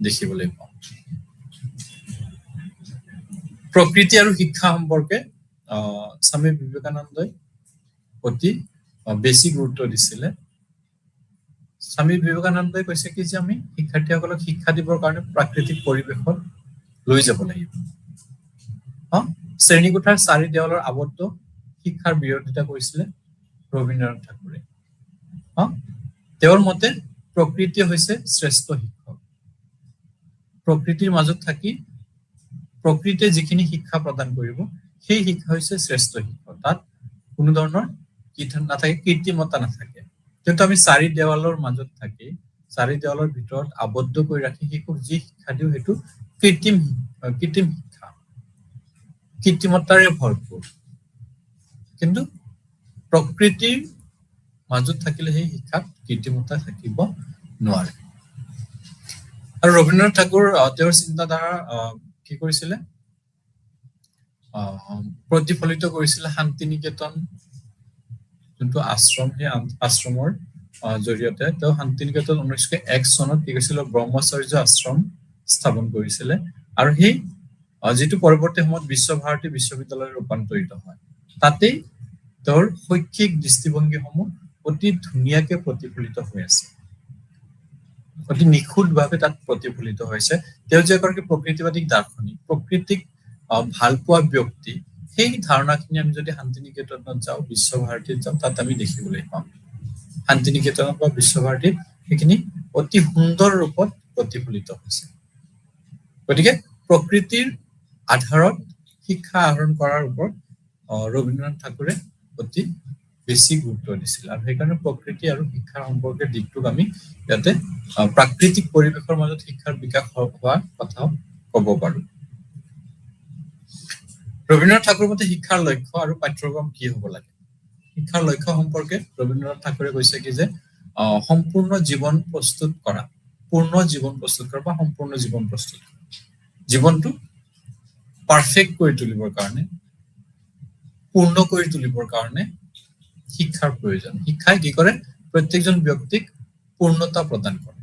দেখিবলৈ পাওঁ। প্ৰকৃতি আৰু শিক্ষা সম্পৰ্কে স্বামী বিবেকানন্দই অতি বেছি গুৰুত্ব দিছিলে। স্বামী বিবেকানন্দই কৈছে কি যে আমি শিক্ষাৰ্থীসকলক শিক্ষা দিবৰ কাৰণে প্ৰাকৃতিক পৰিৱেশত লৈ যাব লাগিব। শ্ৰেণীকোঠাৰ চাৰি দেৱালৰ আবদ্ধ শিক্ষাৰ বিৰোধিতা কৰিছিলে ৰবীন্দ্ৰনাথ ঠাকুৰে। তেওঁৰ মতে প্ৰকৃতি হৈছে শ্ৰেষ্ঠ শিক্ষক। প্ৰকৃতিৰ মাজত থাকি প্ৰকৃতিয়ে যিখিনি শিক্ষা প্ৰদান কৰিব, সেই শিক্ষা হৈছে শ্ৰেষ্ঠ শিক্ষক। তাত কোনো ধৰণৰ নাথাকে, কৃত্ৰিমতা নাথাকে। কিন্তু আমি চাৰি দেৱালৰ মাজত থাকি, চাৰি দেৱালৰ ভিতৰত আবদ্ধ কৰি ৰাখি শিশুক যি শিক্ষা দিওঁ, সেইটো কৃত্ৰিম শিক্ষা, কৃত্ৰিমতাৰে ভৰপূৰ। কিন্তু প্ৰকৃতিৰ মাজত থাকিলে সেই শিক্ষাত কৃত্ৰিমতা থাকিব নোৱাৰে। আৰু ৰবীন্দ্ৰনাথ ঠাকুৰ তেওঁৰ চিন্তাধাৰা কি কৰিছিলে, প্ৰতিফলিত কৰিছিলে শান্তি নিকেতন যোনটো আশ্ৰম, সেই আশ্ৰমৰ জৰিয়তে তেওঁ শান্তিনিকেতন 1901 চনত কি কৈছিল ব্ৰহ্মচৰ্য আশ্ৰম স্থাপন কৰিছিলে আৰু সেই যিটো পৰৱৰ্তী সময়ত বিশ্বভাৰতী বিশ্ববিদ্যালয়লৈ ৰূপান্তৰিত হয় তাতেই তেওঁৰ শৈক্ষিক দৃষ্টিভংগীসমূহ অতি ধুনীয়াকে প্ৰতিফলিত হৈ আছে অতি নিখুঁতভাৱে তাত প্ৰতিফলিত হৈছে তেওঁ যে এগৰাকী প্ৰকৃতিবাদী দাৰ্শনিক প্ৰকৃতিক ভাল পোৱা ব্যক্তি সেই ধাৰণাখিনি আমি যদি শান্তিনিকেতনত যাওঁ বিশ্বভাৰতীত যাওঁ তাত আমি দেখিবলৈ পাম শান্তিনিকেতনত বা বিশ্বভাৰতীত সেইখিনি অতি সুন্দৰ ৰূপত প্ৰতিফলিত হৈছে গতিকে প্ৰকৃতিৰ আধাৰত শিক্ষা আহৰণ কৰাৰ ওপৰত ৰবীন্দ্ৰনাথ ঠাকুৰে অতি বেছি গুৰুত্ব দিছিল আৰু সেইকাৰণে প্ৰকৃতি আৰু শিক্ষাৰ সম্পৰ্কে দিশটোক আমি ইয়াতে প্ৰাকৃতিক পৰিৱেশৰ মাজত শিক্ষাৰ বিকাশ হোৱা কথাও ক'ব পাৰো ৰবীন্দ্ৰনাথ ঠাকুৰৰ মতে শিক্ষাৰ লক্ষ্য আৰু পাঠ্যক্ৰম কি হ'ব লাগে শিক্ষাৰ লক্ষ্য সম্পৰ্কে ৰবীন্দ্ৰনাথ ঠাকুৰে কৈছে কি যে সম্পূৰ্ণ জীৱন প্ৰস্তুত কৰা পূৰ্ণ জীৱন প্ৰস্তুত কৰা বা সম্পূৰ্ণ জীৱন প্ৰস্তুত কৰা জীৱনটো পাৰফেক্ট কৰি তুলিবৰ কাৰণে পূৰ্ণ কৰি তুলিবৰ কাৰণে শিক্ষাৰ প্ৰয়োজন শিক্ষাই কি কৰে প্ৰত্যেকজন ব্যক্তিক পূৰ্ণতা প্ৰদান কৰে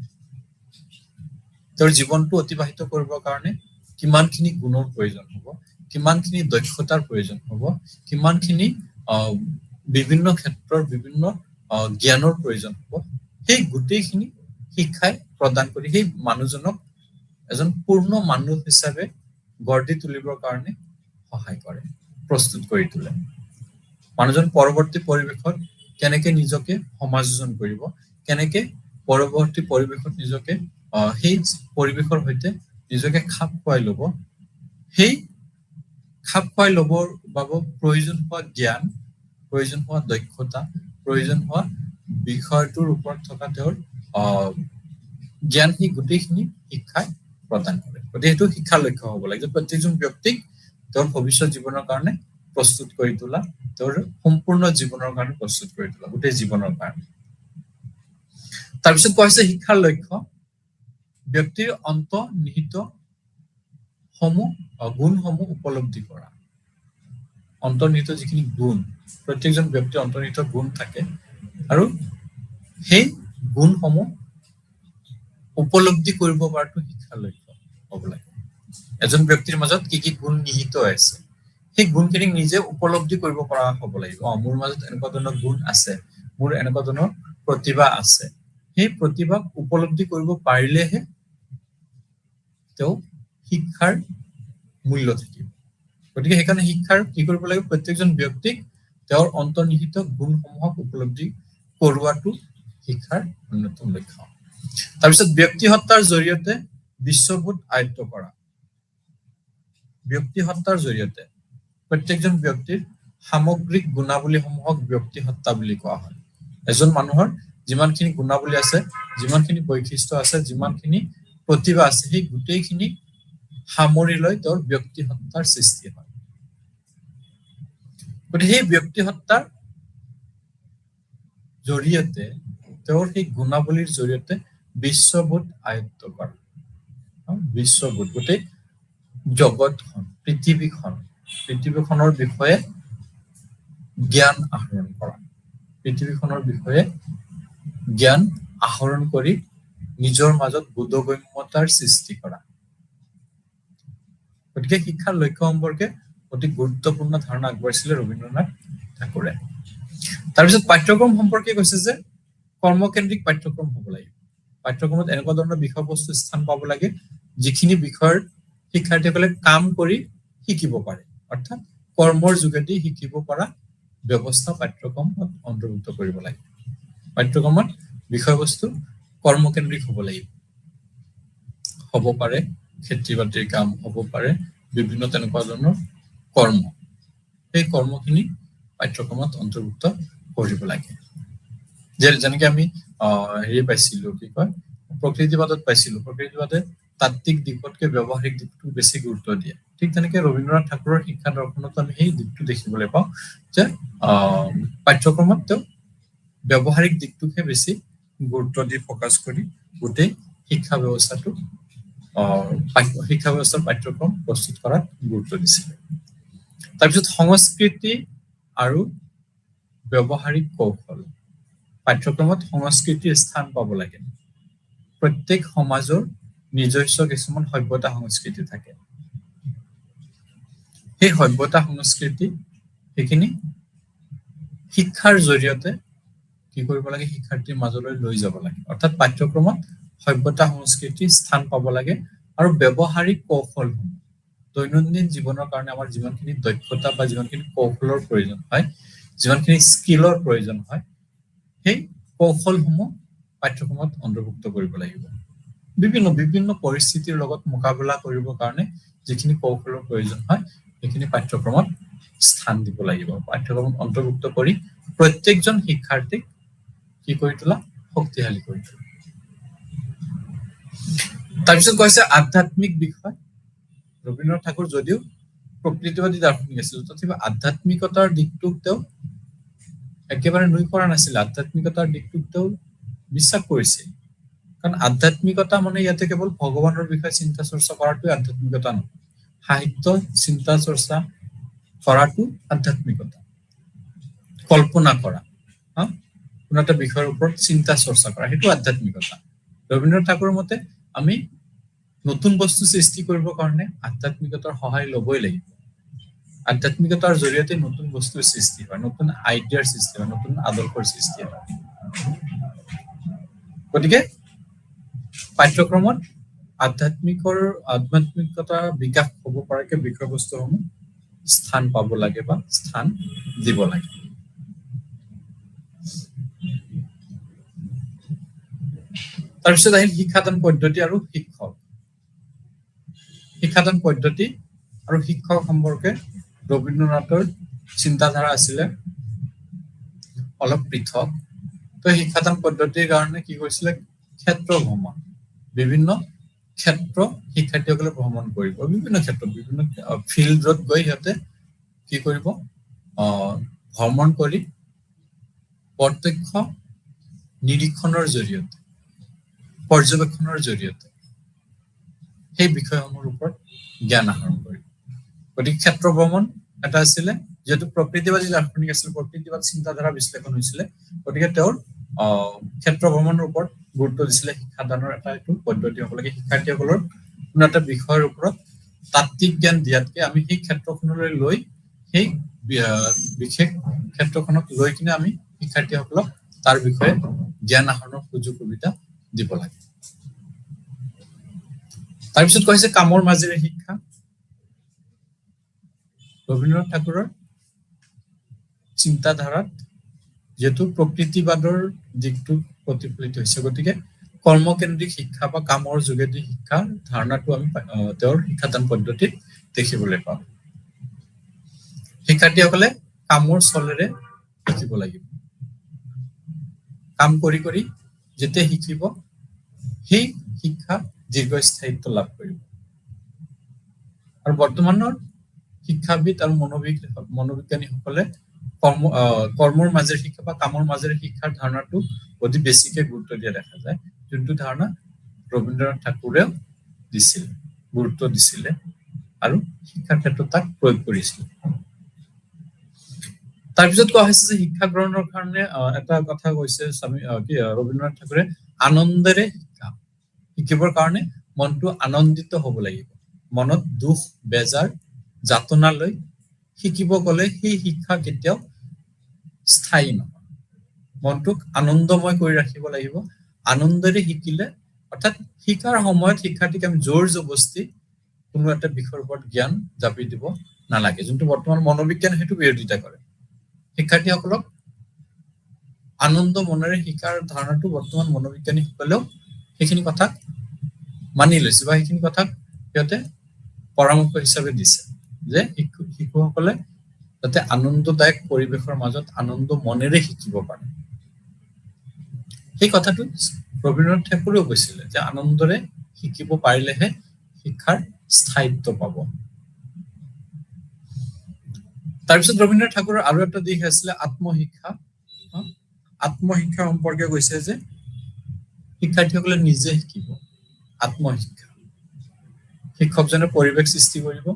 তেওঁৰ জীৱনটো অতিবাহিত কৰিবৰ কাৰণে কিমানখিনি গুণৰ প্ৰয়োজন হ'ব কিমানখিনি দক্ষতাৰ প্ৰয়োজন হ'ব কিমানখিনি বিভিন্ন ক্ষেত্ৰৰ বিভিন্ন জ্ঞানৰ প্ৰয়োজন হ'ব সেই গোটেইখিনি শিক্ষাই প্ৰদান কৰি সেই মানুহজনক এজন পূৰ্ণ মানুহ হিচাপে গঢ় দি তুলিবৰ কাৰণে সহায় কৰে প্ৰস্তুত কৰি তোলে মানুহজন পৰৱৰ্তী পৰিৱেশত কেনেকে নিজকে সমাযোজন কৰিব কেনেকে পৰৱৰ্তী পৰিৱেশত নিজকে সেই পৰিৱেশৰ সৈতে নিজকে খাপ খুৱাই ল'ব সেই খাপ খুৱাই ল'বৰ বাবে প্ৰয়োজন হোৱা জ্ঞান প্ৰয়োজন হোৱা দক্ষতা প্ৰয়োজন হোৱা বিষয়টোৰ ওপৰত থকা তেওঁৰ জ্ঞান সেই গোটেইখিনি শিক্ষাই প্ৰদান কৰে গতিকে এইটো শিক্ষাৰ লক্ষ্য হ'ব লাগে যে প্ৰত্যেকজন ব্যক্তিক তেওঁৰ ভৱিষ্যত জীৱনৰ কাৰণে প্ৰস্তুত কৰি তোলা তেওঁৰ সম্পূৰ্ণ জীৱনৰ কাৰণে প্ৰস্তুত কৰি তোলা গোটেই জীৱনৰ কাৰণে তাৰপিছত কোৱা হৈছে শিক্ষাৰ লক্ষ্য ব্যক্তিৰ অন্তৰ্নিহিত গুণসমূহ উপলব্ধি কৰা অন্তৰ্নিহিত যিখিনি গুণ প্ৰত্যেকজন ব্যক্তিৰ অন্তৰ্নিহিত গুণ থাকে আৰু সেই গুণসমূহ উপলব্ধি কৰিব পৰাটো শিক্ষাৰ লক্ষ্য হ'ব লাগে এজন ব্যক্তিৰ মাজত কি কি গুণ নিহিত আছে সেই গুণখিনি নিজে উপলব্ধি কৰিব পৰা হ'ব লাগিব মোৰ মাজত এনেকুৱা ধৰণৰ গুণ আছে মোৰ এনেকুৱা ধৰণৰ প্ৰতিভা আছে সেই প্ৰতিভাক উপলব্ধি কৰিব পাৰিলেহে তেওঁ শিক্ষাৰ মূল্য থাকিব গতিকে সেইকাৰণে শিক্ষাৰ কি কৰিব লাগে প্ৰত্যেকজন ব্যক্তিক তেওঁৰ অন্তৰ্নিহিত গুণসমূহক উপলব্ধি কৰোৱাটো শিক্ষাৰ অন্যতম লক্ষ্য তাৰপিছত ব্যক্তিহত্যাৰ জৰিয়তে বিশ্ববোধ আয়ত্ত কৰা ব্যক্তিহত্যাৰ জৰিয়তে প্ৰত্যেকজন ব্যক্তিৰ সামগ্ৰিক গুণাৱলীসমূহক ব্যক্তিহত্যা বুলি কোৱা হয় এজন মানুহৰ যিমানখিনি গুণাৱলী আছে যিমানখিনি বৈশিষ্ট্য আছে যিমানখিনি প্ৰতিভা আছে সেই গোটেইখিনি সামৰি লৈ তেওঁৰ ব্যক্তিহত্যাৰ সৃষ্টি হয় গতিকে সেই ব্যক্তিহত্যাৰ জৰিয়তে তেওঁৰ সেই গুণাৱলীৰ জৰিয়তে বিশ্ববোধ আয়ত্ত কৰা বিশ্ববোধ গোটেই জগতখন পৃথিৱীখনৰ বিষয়ে জ্ঞান আহৰণ কৰা পৃথিৱীখনৰ বিষয়ে জ্ঞান আহৰণ কৰি নিজৰ মাজত বোধগম্যতাৰ সৃষ্টি কৰা গতিকে শিক্ষাৰ লক্ষ্য সম্পৰ্কে অতি গুৰুত্বপূৰ্ণ ধাৰণা আগবঢ়াইছিলে ৰবীন্দ্ৰনাথ ঠাকুৰে তাৰপিছত পাঠ্যক্ৰম সম্পৰ্কে কৈছে যে কৰ্মকেন্দ্ৰিক পাঠ্যক্ৰম হ'ব লাগে পাঠ্যক্ৰমত এনেকুৱা ধৰণৰ বিষয়বস্তু স্থান পাব লাগে যিখিনি বিষয়ৰ শিক্ষাৰ্থীসকলে কাম কৰি শিকিব পাৰে অৰ্থাৎ কৰ্মৰ যোগেদি শিকিব পৰা ব্যৱস্থা পাঠ্যক্ৰমত অন্তৰ্ভুক্ত কৰিব লাগে পাঠ্যক্ৰমত বিষয়বস্তু কৰ্মকেন্দ্ৰিক হ'ব লাগিব হ'ব পাৰে খেতি বাতিৰ কাম হ'ব পাৰে বিভিন্ন তেনেকুৱা ধৰণৰ কৰ্ম সেই কৰ্মখিনি পাঠ্যক্ৰমত অন্তৰ্ভুক্ত কৰিব লাগে যেনেকে আমি পাইছিলো কি কয় প্ৰকৃতিবাদত পাইছিলো প্ৰকৃতিবাদে তাত্ত্বিক দিশতকে ব্যৱহাৰিক দিশটো বেছি গুৰুত্ব দিয়ে ঠিক তেনেকে ৰবীন্দ্ৰনাথ ঠাকুৰৰ শিক্ষা দৰ্শনতো আমি সেই দিশটো দেখিবলৈ পাওঁ যে পাঠ্যক্ৰমত তেওঁ ব্যৱহাৰিক দিশটোকে বেছি গুৰুত্ব দি ফকাচ কৰি গোটেই শিক্ষা ব্যৱস্থাৰ পাঠ্যক্ৰম প্ৰস্তুত কৰাত গুৰুত্ব দিছিলে তাৰপিছত সংস্কৃতি আৰু ব্যৱহাৰিক কৌশল পাঠ্যক্ৰমত সংস্কৃতিৰ স্থান পাব লাগে। প্ৰত্যেক সমাজৰ নিজস্ব কিছুমান সভ্যতা সংস্কৃতি থাকে। সেই সভ্যতা সংস্কৃতি সেইখিনি শিক্ষাৰ জৰিয়তে কি কৰিব লাগে, শিক্ষাৰ্থীৰ মাজলৈ লৈ যাব লাগে। অৰ্থাৎ পাঠ্যক্ৰমত সভ্যতা সংস্কৃতিৰ স্থান পাব লাগে আৰু ব্যৱহাৰিক কৌশলসমূহ, দৈনন্দিন জীৱনৰ কাৰণে আমাৰ যিমানখিনি দক্ষতা বা যিমানখিনি কৌশলৰ প্ৰয়োজন হয়, যিমানখিনি স্কিলৰ প্ৰয়োজন হয়, সেই কৌশলসমূহ পাঠ্যক্ৰমত অন্তৰ্ভুক্ত কৰিব লাগিব। বিভিন্ন পৰিস্থিতিৰ লগত মোকাবিলা কৰিবৰ কাৰণে যিখিনি কৌশলৰ প্ৰয়োজন হয় সেইখিনি পাঠ্যক্ৰমত স্থান দিব লাগিব। পাঠ্যক্ৰমত অন্তৰ্ভুক্ত কৰি প্ৰত্যেকজন শিক্ষাৰ্থীক কি কৰি তোলা, শক্তিশালী কৰি তোলা। তাৰপিছত কৈছে আধ্যাত্মিক বিষয়। ৰবীন্দ্ৰনাথ ঠাকুৰ যদিও প্ৰকৃতিবাদী দাৰ্শনিক আছিল, তথাপি আধ্যাত্মিকতাৰ দিশটোক তেওঁ একেবাৰে নুই কৰা নাছিল। আধ্যাত্মিকতাৰ দিশটোক তেওঁ বিশ্বাস কৰিছিল। কাৰণ আধ্যাত্মিকতা মানে ইয়াতে কেৱল ভগৱানৰ বিষয়ে চিন্তা চৰ্চা কৰাটোৱে আধ্যাত্মিকতা নহয়। সাহিত্য চিন্তা চৰ্চা কৰাটো আধ্যাত্মিকতা। কল্পনা কৰা, কোনো এটা বিষয়ৰ ওপৰত চিন্তা চৰ্চা কৰা, সেইটো আধ্যাত্মিকতা। ৰবীন্দ্ৰনাথ ঠাকুৰৰ মতে আমি নতুন বস্তু সৃষ্টি কৰিবৰ কাৰণে আধ্যাত্মিকতাৰ সহায় ল'বই লাগিব। আধ্যাত্মিকতাৰ জৰিয়তে নতুন বস্তুৰ সৃষ্টি হয়, নতুন আইডিয়াৰ সৃষ্টি হয়, নতুন আদৰ্শৰ সৃষ্টি হয়। গতিকে পাঠ্যক্ৰমত আধ্যাত্মিকতা বিকাশ হ'ব পৰাকে বিষয়বস্তুসমূহ স্থান পাব লাগে বা স্থান দিব লাগে। তাৰপিছত আহিল শিক্ষাদান পদ্ধতি আৰু শিক্ষক। শিক্ষাদান পদ্ধতি আৰু শিক্ষক সম্পৰ্কে ৰবীন্দ্ৰনাথৰ চিন্তাধাৰা আছিলে অলপ পৃথক। তো শিক্ষাদান পদ্ধতিৰ কাৰণে কি কৰিছিলে, ক্ষেত্ৰ ভ্ৰমণ, বিভিন্ন ক্ষেত্ৰ শিক্ষাৰ্থীসকলে ভ্ৰমণ কৰিব, বিভিন্ন ক্ষেত্ৰত বিভিন্ন ফিল্ডত গৈ সিহঁতে কি কৰিব, ভ্ৰমণ কৰি প্ৰত্যক্ষ নিৰীক্ষণৰ জৰিয়তে, পৰ্যবেক্ষণৰ জৰিয়তে সেই বিষয়সমূহৰ ওপৰত জ্ঞান আহৰণ কৰিব। গতিকে ক্ষেত্ৰ ভ্ৰমণ এটা আছিলে, যিহেতু প্ৰকৃতিবাদী দাৰ্শনিক আছিল, প্ৰকৃতিবাদ চিন্তাধাৰা বিশ্লেষণ হৈছিলে, গতিকে তেওঁৰ ক্ষেত্ৰ ভ্ৰমণৰ ওপৰত গুৰুত্ব দিছিলে। শিক্ষাদানৰ এটা এইটো পদ্ধতি হ'ব লাগে। শিক্ষাৰ্থীসকলৰ কোনো এটা বিষয়ৰ ওপৰত তাত্ত্বিক জ্ঞান দিয়াতকে আমি সেই ক্ষেত্ৰখনলৈ লৈ, সেই বিশেষ ক্ষেত্ৰখনক লৈ কিনে আমি শিক্ষাৰ্থীসকলক তাৰ বিষয়ে জ্ঞান আহৰণৰ সুযোগ সুবিধা দিব লাগে। তাৰপিছত কৈছে কামৰ মাজেৰে শিক্ষা। ৰবীন্দ্ৰনাথ ঠাকুৰৰ চিন্তাধাৰাত যিহেতু প্ৰকৃতিবাদৰ দিশটো প্ৰতিফলিত হৈছে, গতিকে কৰ্মকেন্দ্ৰিক শিক্ষা বা কামৰ যোগেদি শিক্ষাৰ ধাৰণাটো আমি তেওঁৰ শিক্ষাদান পদ্ধতিত দেখিবলৈ পাওঁ। শিক্ষাৰ্থীসকলে কামৰ চলেৰে শিকিব লাগিব। কাম কৰি কৰি যেতিয়া শিকিব, সেই শিক্ষা দীৰ্ঘস্থায়িত্ব লাভ কৰিব। আৰু বৰ্তমানৰ শিক্ষাবিদ আৰু মনোবিজ্ঞানীসকলে কৰ্মৰ মাজেৰে শিক্ষা বা কামৰ মাজেৰে শিক্ষাৰ ধাৰণাটো অতি বেছিকে গুৰুত্ব দিয়া দেখা যায়, যোনটো ধাৰণা ৰবীন্দ্ৰনাথ ঠাকুৰেও দিছিল, গুৰুত্ব দিছিলে আৰু শিক্ষাৰ ক্ষেত্ৰত তাক প্ৰয়োগ কৰিছিল। তাৰপিছত কোৱা হৈছে যে শিক্ষা গ্ৰহণৰ কাৰণে এটা কথা কৈছে ৰবীন্দ্ৰনাথ ঠাকুৰে, আনন্দেৰে শিকিবৰ কাৰণে মনটো আনন্দিত হ'ব লাগিব। মনত দুখ বেজাৰ যাতনা লৈ শিকিব গ'লে সেই শিক্ষা কেতিয়াও স্থায়ী নহয়। মনটোক আনন্দময় কৰি ৰাখিব লাগিব। আনন্দেৰে শিকিলে, অৰ্থাৎ শিকাৰ সময়ত শিক্ষাৰ্থীক আমি জোৰ জবস্তি কোনো এটা বিষয়ৰ ওপৰত জ্ঞান জাপি দিব নালাগে, যোনটো বৰ্তমান মনোবিজ্ঞানে সেইটো বিৰোধিতা কৰে। শিক্ষাৰ্থীসকলক আনন্দ মনেৰে শিকাৰ ধাৰণাটো বৰ্তমান মনোবিজ্ঞানীসকলেও সেইখিনি কথাক মানি লৈছে বা সেইখিনি কথাক সিহঁতে পৰামৰ্শ হিচাপে দিছে যে শিশুসকলে যাতে আনন্দদায়ক পৰিৱেশৰ মাজত আনন্দ মনেৰে শিকিব পাৰে। সেই কথাটো ৰবীন্দ্ৰনাথ ঠাকুৰেও কৈছিলে যে আনন্দৰে শিকিব পাৰিলেহে শিক্ষাৰ স্থায়িত্ব পাব। তাৰপিছত ৰবীন্দ্ৰনাথ ঠাকুৰৰ আৰু এটা দিশ আছিলে আত্মশিক্ষা। আত্মশিক্ষা সম্পৰ্কে কৈছে যে শিক্ষাৰ্থীসকলে নিজে শিকিব। আত্মশিক্ষা, শিক্ষকজনে পৰিৱেশ সৃষ্টি কৰিব,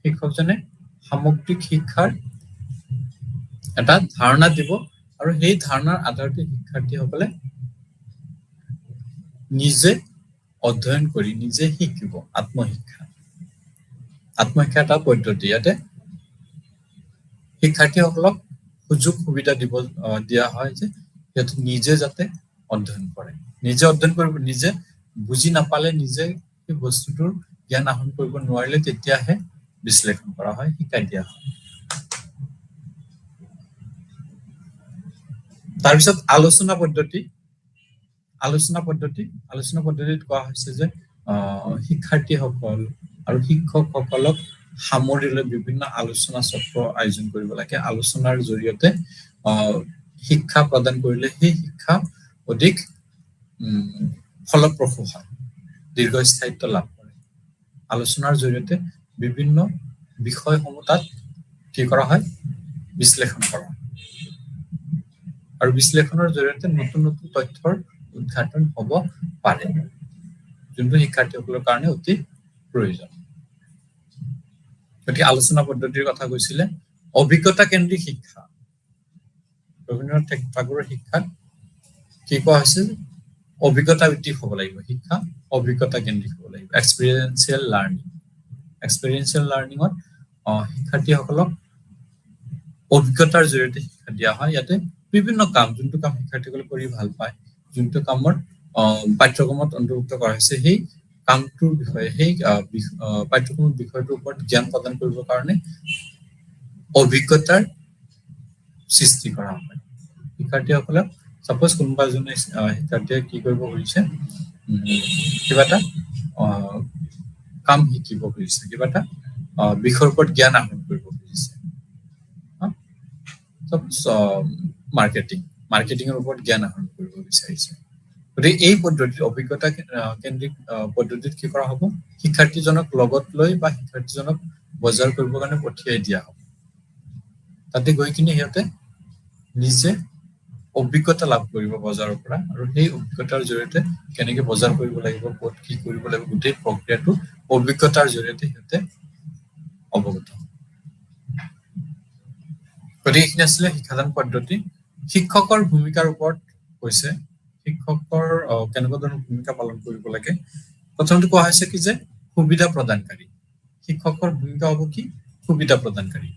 শিক্ষকজনে সামগ্ৰিক শিক্ষাৰ এটা ধাৰণা দিব আৰু সেই ধাৰণাৰ আধাৰতে শিক্ষা শিক্ষাৰ্থীসকলে নিজে অধ্যয়ন কৰি নিজে শিকিব। আত্মশিক্ষা এটা পদ্ধতি। ইয়াতে শিক্ষাৰ্থীসকলক সুযোগ সুবিধা দিয়া হয় যে সিহঁতে নিজে যাতে অধ্যয়ন কৰে, নিজে অধ্যয়ন কৰিব, নিজে বুজি নাপালে, নিজে সেই বস্তুটোৰ জ্ঞান আহৰণ কৰিব নোৱাৰিলে তেতিয়াহে বিশ্লেষণ কৰা হয়, শিকাই দিয়া হয়। তাৰপিছত আলোচনা পদ্ধতিত কোৱা হৈছে যে শিক্ষাৰ্থীসকল আৰু শিক্ষকসকলক সামৰি লৈ বিভিন্ন আলোচনা চক্ৰ আয়োজন কৰিব লাগে। আলোচনাৰ জৰিয়তে শিক্ষা প্ৰদান কৰিলে সেই শিক্ষা অধিক ফলপ্ৰসূ হয়, দীৰ্ঘস্থায়িত্ব লাভ কৰে। আলোচনাৰ জৰিয়তে বিভিন্ন বিষয়সমূহ তাত কি কৰা হয়, বিশ্লেষণ কৰা হয়, আৰু বিশ্লেষণৰ জৰিয়তে নতুন নতুন তথ্যৰ উদ্ঘাটন হ'ব পাৰে, যোনটো শিক্ষাৰ্থীসকলৰ কাৰণে অতি প্ৰয়োজন। গতিকে আলোচনা পদ্ধতিৰ কথা কৈছিলে। অভিজ্ঞতা কেন্দ্ৰিক শিক্ষা, ৰবীন্দ্ৰনাথ ঠাকুৰৰ শিক্ষাত কি কোৱা হৈছিল, অভিজ্ঞতা ভিত্তিক হ'ব লাগিব শিক্ষা, অভিজ্ঞতা কেন্দ্ৰিক হ'ব লাগিব। এক্সপিৰিয়েঞ্চিয়েল লাৰ্ণিঙত শিক্ষাৰ্থীসকলক অভিজ্ঞতাৰ জৰিয়তে শিক্ষা দিয়া হয়। ইয়াতে বিভিন্ন কাম, যোনটো কাম শিক্ষাৰ্থীসকলে কৰি ভাল পায়, যোনটো কামৰ পাঠ্যক্ৰমত অন্তৰ্ভুক্ত কৰা হৈছে, সেই কামটোৰ বিষয়ে, সেই পাঠ্যক্ৰমৰ বিষয়টোৰ ওপৰত জ্ঞান প্ৰদান কৰিবৰ কাৰণে অভিজ্ঞতাৰ সৃষ্টি কৰা হয়। শিক্ষাৰ্থীসকলক সাপোজ কোনোবা এজনে শিক্ষাৰ্থীয়ে কি কৰিব খুজিছে, কিবা এটা কাম শিকিব খুজিছে, কিবা এটা বিষয়ৰ ওপৰত জ্ঞান আহৰণ কৰিব খুজিছে, মাৰ্কেটিঙৰ ওপৰত জ্ঞান আহৰণ কৰিব বিচাৰিছে। গতিকে এই পদ্ধতিত, অভিজ্ঞতা কেন্দ্ৰিক পদ্ধতিত কি কৰা হ'ব, শিক্ষাৰ্থীজনক লগত লৈ বা শিক্ষাৰ্থীজনক বজাৰ কৰিবৰ কাৰণে পঠিয়াই দিয়া হ'ব। তাতে গৈ কিনে সিহঁতে নিজে অভিজ্ঞতা লাভ কৰিব বজাৰৰ পৰা, আৰু সেই অভিজ্ঞতাৰ জৰিয়তে কেনেকে বজাৰ কৰিব লাগিব, ক'ত কি কৰিব লাগিব, গোটেই প্ৰক্ৰিয়াটো অভিজ্ঞতাৰ জৰিয়তে সিহঁতে অৱগত। গতিকে এইখিনি আছিলে শিক্ষাদান পদ্ধতি। শিক্ষকৰ ভূমিকাৰ ওপৰত কৈছে, শিক্ষকৰ কেনেকুৱা ধৰণৰ ভূমিকা পালন কৰিব লাগে। প্ৰথমতে কোৱা হৈছে কি যে সুবিধা প্ৰদানকাৰী। শিক্ষকৰ ভূমিকা হ'ব কি, সুবিধা প্ৰদানকাৰী।